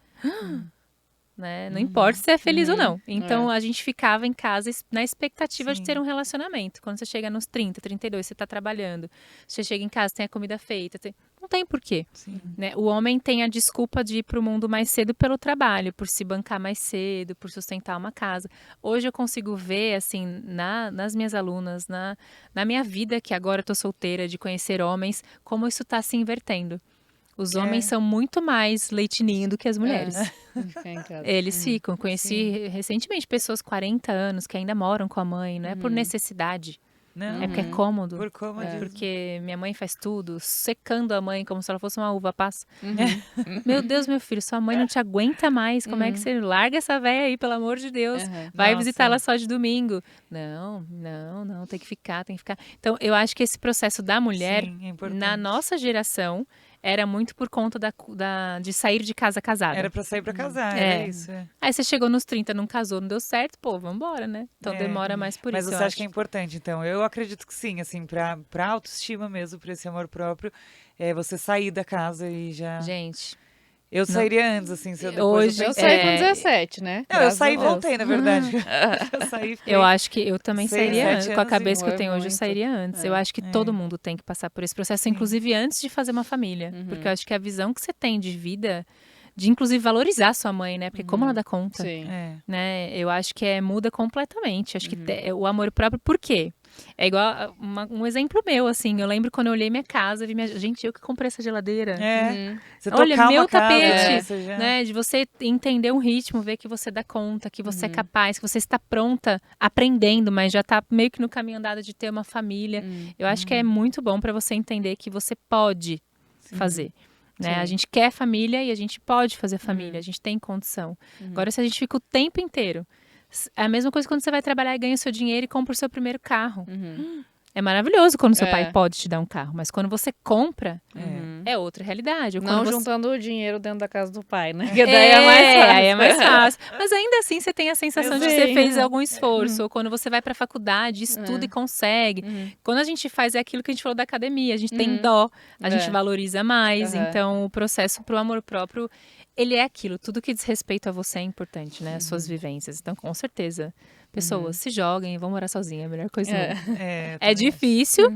né? Não importa se é feliz ou não. Então, É. a gente ficava em casa na expectativa de Sim. ter um relacionamento. Quando você chega nos 30, 32, você tá trabalhando, você chega em casa, tem a comida feita, não tem porquê. Sim. Né? O homem tem a desculpa de ir para o mundo mais cedo pelo trabalho, por se bancar mais cedo, por sustentar uma casa. Hoje eu consigo ver, assim, nas minhas alunas, na minha vida, que agora eu tô solteira, de conhecer homens, como isso está se invertendo. Os homens são muito mais leitinho do que as mulheres. Ficar em casa. Eles ficam. Conheci recentemente pessoas 40 anos que ainda moram com a mãe, não é por necessidade. Não, É porque é cômodo. por comodismo. Porque minha mãe faz tudo, secando a mãe como se ela fosse uma uva passa. Uhum. Meu Deus, meu filho, sua mãe não te aguenta mais. Como é que você larga essa véia aí, pelo amor de Deus? Uhum. Vai Nossa. visitar ela só de domingo. Não, tem que ficar. Então, eu acho que esse processo da mulher, Sim, é importante. na nossa geração, era muito por conta de sair de casa casada. Era pra sair pra casar, É. era isso. Aí você chegou nos 30, não casou, não deu certo, pô, vambora, né? Então É. demora mais por Mas isso, você eu acha que é importante, então? Eu acredito que sim, assim, pra autoestima mesmo, pra esse amor próprio, é você sair da casa e já... Gente, Eu sairia antes, assim, se eu depois... Hoje- Eu saí com É. 17, né? Não, eu Graças saí e a Deus. voltei, na verdade. Eu saí e fiquei... eu acho que eu também 6, sairia 7 antes. Com a anos cabeça que eu foi tenho hoje, eu muito. sairia antes. Eu acho que todo mundo tem que passar por esse processo, inclusive antes de fazer uma família. Porque eu acho que a visão que você tem de vida, de inclusive valorizar sua mãe, né? Porque como ela dá conta, Sim. É. né? Eu acho que muda completamente. Acho que o amor próprio, por quê? É igual um exemplo meu, assim. Eu lembro quando eu olhei minha casa, vi gente, eu que comprei essa geladeira. É. Você Olha, tocar meu uma casa, tapete, você já... né? De você entender um ritmo, ver que você dá conta, que você é capaz, que você está pronta, aprendendo, mas já está meio que no caminho andado de ter uma família. Eu acho que é muito bom para você entender que você pode fazer. Né? Sim. A gente quer família e a gente pode fazer família, a gente tem condição. Agora, se a gente fica o tempo inteiro... É a mesma coisa quando você vai trabalhar e ganha o seu dinheiro e compra o seu primeiro carro. É maravilhoso quando seu pai pode te dar um carro, mas quando você compra, é outra realidade. Ou Não quando você... juntando o dinheiro dentro da casa do pai, né? Que daí é mais fácil. Aí é mais fácil. Mas ainda assim você tem a sensação de que você Sim. fez algum esforço. Ou quando você vai pra faculdade, estuda e consegue. Quando a gente faz é aquilo que a gente falou da academia, a gente tem dó, a gente valoriza mais. Então o processo pro amor próprio, ele é aquilo. Tudo que diz respeito a você é importante, né? As suas vivências. Então, com certeza, pessoas se joguem e vão morar sozinha, é a melhor coisa do mundo. É difícil.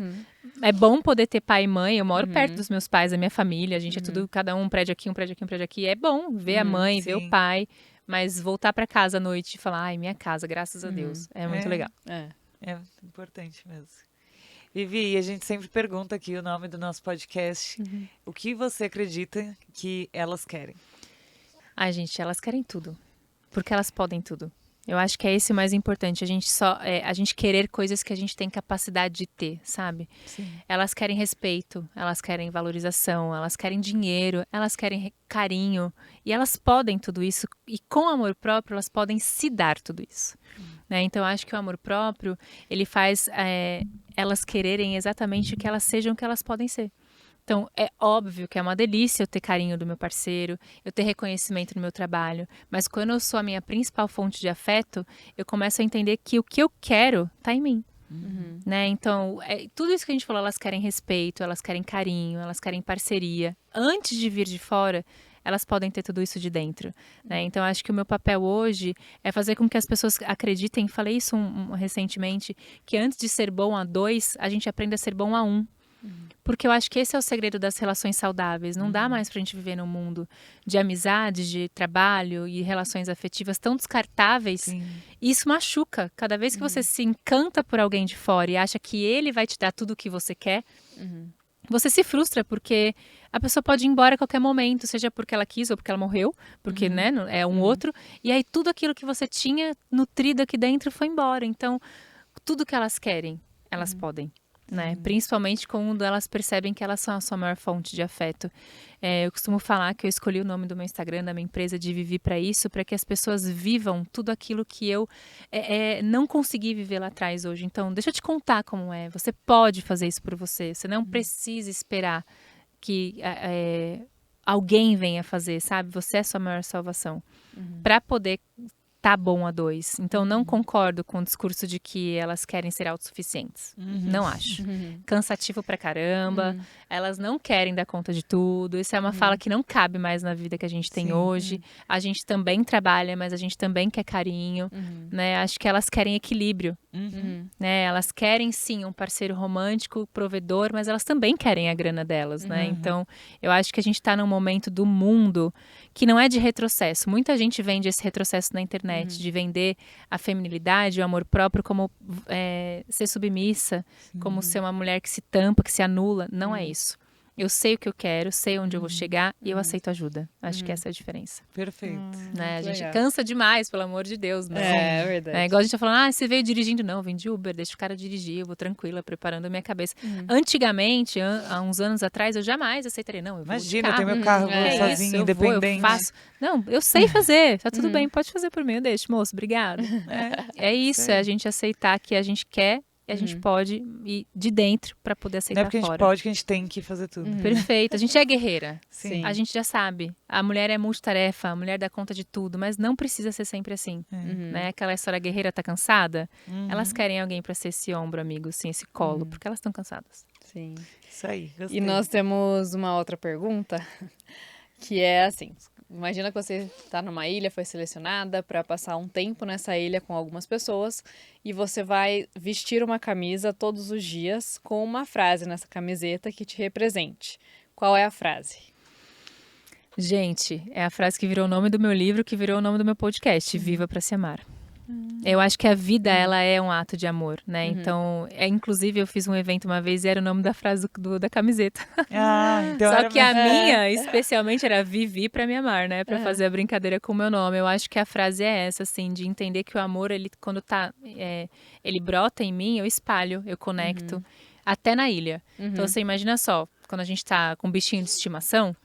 É bom poder ter pai e mãe. Eu moro perto dos meus pais, da minha família. A gente é tudo, cada um prédio aqui, um prédio aqui, um prédio aqui. É bom ver a mãe, ver sim. o pai. Mas voltar pra casa à noite e falar, ai, minha casa, graças a Deus. É muito legal. É importante mesmo. Vivi, a gente sempre pergunta aqui o nome do nosso podcast. O que você acredita que elas querem? Ai, gente, elas querem tudo. Porque elas podem tudo. Eu acho que é esse o mais importante. A gente querer coisas que a gente tem capacidade de ter, sabe? Sim. Elas querem respeito, elas querem valorização, elas querem dinheiro, elas querem carinho. E elas podem tudo isso. E com amor próprio, elas podem se dar tudo isso. Né? Então, eu acho que o amor próprio, ele faz elas quererem exatamente que elas sejam o que elas podem ser. Então, é óbvio que é uma delícia eu ter carinho do meu parceiro, eu ter reconhecimento no meu trabalho, mas quando eu sou a minha principal fonte de afeto, eu começo a entender que o que eu quero tá em mim. Né? Então, tudo isso que a gente falou, elas querem respeito, elas querem carinho, elas querem parceria. Antes de vir de fora, elas podem ter tudo isso de dentro. Né? Então, acho que o meu papel hoje é fazer com que as pessoas acreditem, falei isso recentemente, que antes de ser bom a 2, a gente aprende a ser bom a 1. Porque eu acho que esse é o segredo das relações saudáveis. Não dá mais pra gente viver num mundo de amizade, de trabalho e relações afetivas tão descartáveis. Sim. E isso machuca. Cada vez que você se encanta por alguém de fora e acha que ele vai te dar tudo o que você quer, você se frustra porque a pessoa pode ir embora a qualquer momento, seja porque ela quis ou porque ela morreu, porque né, é um outro. E aí tudo aquilo que você tinha nutrido aqui dentro foi embora. Então, tudo que elas querem, elas podem. Né? Principalmente quando elas percebem que elas são a sua maior fonte de afeto. Eu costumo falar que eu escolhi o nome do meu Instagram, da minha empresa, de Vivi para isso, para que as pessoas vivam tudo aquilo que eu não consegui viver lá atrás hoje. Então, deixa eu te contar como é. Você pode fazer isso por você. Você não precisa esperar que alguém venha fazer, sabe? Você é a sua maior salvação. Para poder tá bom a dois. Então, não concordo com o discurso de que elas querem ser autossuficientes. Não acho. Cansativo pra caramba. Elas não querem dar conta de tudo. Isso é uma fala que não cabe mais na vida que a gente tem Sim. hoje. A gente também trabalha, mas a gente também quer carinho, né? Acho que elas querem equilíbrio, né? Elas querem, sim, um parceiro romântico, provedor, mas elas também querem a grana delas, né? Então, eu acho que a gente tá num momento do mundo que não é de retrocesso. Muita gente vende esse retrocesso na internet, de vender a feminilidade, o amor próprio como ser submissa, como ser uma mulher que se tampa, que se anula. Não é isso. Eu sei o que eu quero, sei onde eu vou chegar e eu aceito ajuda. Acho que essa é a diferença. Perfeito. Né? A gente legal. cansa demais, pelo amor de Deus, né? É verdade. Igual a gente tá falando, você veio dirigindo. Não, eu vim de Uber, deixa o cara dirigir, eu vou tranquila, preparando a minha cabeça. Antigamente, há uns anos atrás, eu jamais aceitaria. Não, eu vou de Imagina, eu carro. tenho meu carro, vou É sozinha, isso, eu independente. vou, eu faço. Não, eu sei fazer, tá tudo bem, pode fazer por mim, eu deixo, moço, obrigado. É isso, sei. é a gente aceitar que a gente quer e a gente pode ir de dentro pra poder Não é aceitar porque a gente fora. pode que a gente tem que fazer tudo. Perfeito, a gente é guerreira. Sim. A gente já sabe. A mulher é multitarefa, a mulher dá conta de tudo, mas não precisa ser sempre assim. Né? Aquela história guerreira tá cansada, elas querem alguém pra ser esse ombro amigo, assim, esse colo, porque elas estão cansadas. Sim. Isso aí, gostei. E nós temos uma outra pergunta, que é assim: imagina que você está numa ilha, foi selecionada para passar um tempo nessa ilha com algumas pessoas e você vai vestir uma camisa todos os dias com uma frase nessa camiseta que te represente. Qual é a frase? Gente, é a frase que virou o nome do meu livro, que virou o nome do meu podcast, Viva pra Se Amar. Eu acho que a vida, ela é um ato de amor, né? Então, inclusive, eu fiz um evento uma vez e era o nome da frase da camiseta. Então Só era que a minha, especialmente, era Vivi pra me amar, né? Pra fazer a brincadeira com o meu nome. Eu acho que a frase é essa, assim, de entender que o amor, ele, quando ele brota em mim, eu espalho, eu conecto, até na ilha. Então, você imagina só, quando a gente tá com um bichinho de estimação,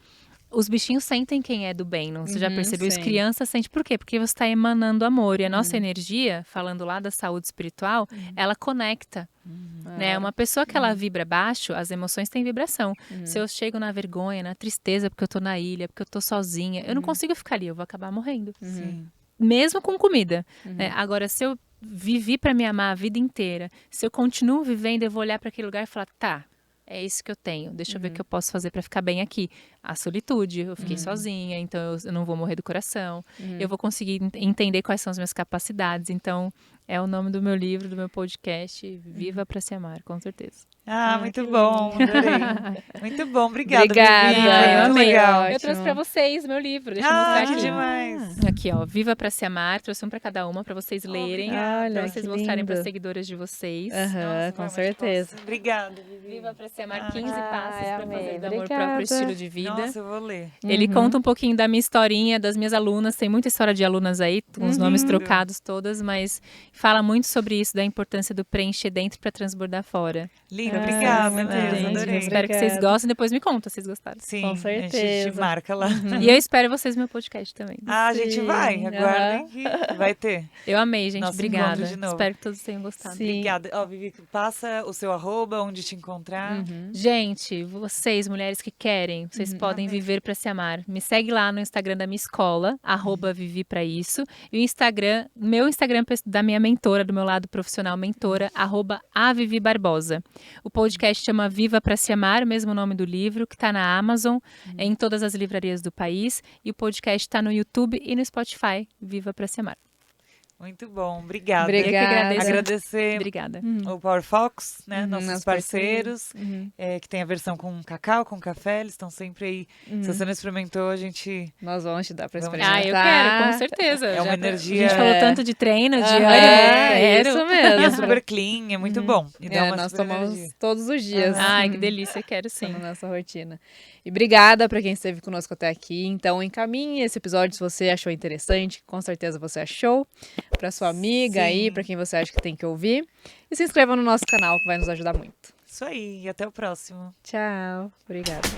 os bichinhos sentem quem é do bem, não? Você já percebeu? As sim. crianças sentem. Por quê? Porque você está emanando amor. E a nossa energia, falando lá da saúde espiritual, ela conecta. Né? Uma pessoa que ela vibra baixo, as emoções têm vibração. Se eu chego na vergonha, na tristeza, porque eu tô na ilha, porque eu tô sozinha, eu não consigo ficar ali, eu vou acabar morrendo. Sim. Mesmo com comida. Né? Agora, se eu vivi para me amar a vida inteira, se eu continuo vivendo, eu vou olhar para aquele lugar e falar, tá, é isso que eu tenho. Deixa eu ver o que eu posso fazer para ficar bem aqui. A solitude, eu fiquei sozinha, então eu não vou morrer do coração. Eu vou conseguir entender quais são as minhas capacidades. Então, é o nome do meu livro, do meu podcast, Viva pra Se Amar, com certeza. Muito bom, adorei. Muito bom, obrigada, Obrigada, Vivi, eu foi muito amei. legal. Eu trouxe pra vocês meu livro, deixa eu mostrar Que aqui. demais. Aqui, ó, Viva pra Se Amar, trouxe um pra cada uma, pra vocês lerem, Olha, pra vocês que mostrarem lindo. pras seguidoras de vocês. Aham, Nossa, com foi uma certeza. resposta. Obrigada, Vivi. Viva pra Se Amar, 15 passos pra amei, fazer do amor obrigada. próprio estilo de vida. Nossa, eu vou ler. Ele conta um pouquinho da minha historinha, das minhas alunas. Tem muita história de alunas aí, com os nomes trocados todas, mas fala muito sobre isso, da importância do preencher dentro para transbordar fora. Lindo, obrigada, muito Deus, lindo. adorei. Espero que vocês Obrigada. gostem. Depois me conta se vocês gostaram. Sim, Com a gente certeza. te marca lá. E eu espero vocês no meu podcast também. A gente Sim, vai, aguardem que vai ter. Eu amei, gente. Nosso Obrigada. encontro de novo. Espero que todos tenham gostado. Sim. Obrigada. Ó, Vivi, passa o seu arroba, onde te encontrar. Gente, vocês, mulheres que querem, vocês podem amei. viver pra se amar. Me segue lá no Instagram da minha escola, @vivi pra isso. E o Instagram, meu Instagram da minha mentora, do meu lado profissional, mentora, @avivibarbosa. O podcast chama Viva pra Se Amar, o mesmo nome do livro, que tá na Amazon, em todas as livrarias do país. E o podcast tá no YouTube e no Spotify, Viva pra Se Amar. Muito bom, obrigada. Obrigada. Eu que agradeço. Agradecer Obrigada. o Power Fox, né? Uhum, Nossos nossos parceiros, parceiros. que tem a versão com cacau, com café, eles estão sempre aí. Se você não experimentou, a gente... Nós vamos te dar pra Vamos experimentar. Ah, eu quero, com certeza. É uma Já- energia- A gente falou tanto de treino, de Aham, ânimo, quero. isso E é mesmo. super clean, é muito bom. E dá uma Nós super tomamos energia. todos os dias. Ai, que delícia, quero Sim. sim. Na nossa rotina. E obrigada para quem esteve conosco até aqui. Então, encaminhe esse episódio se você achou interessante, com certeza você achou, para sua amiga aí, Sim. para quem você acha que tem que ouvir. E se inscreva no nosso canal, que vai nos ajudar muito. Isso aí, e até o próximo. Tchau. Obrigada.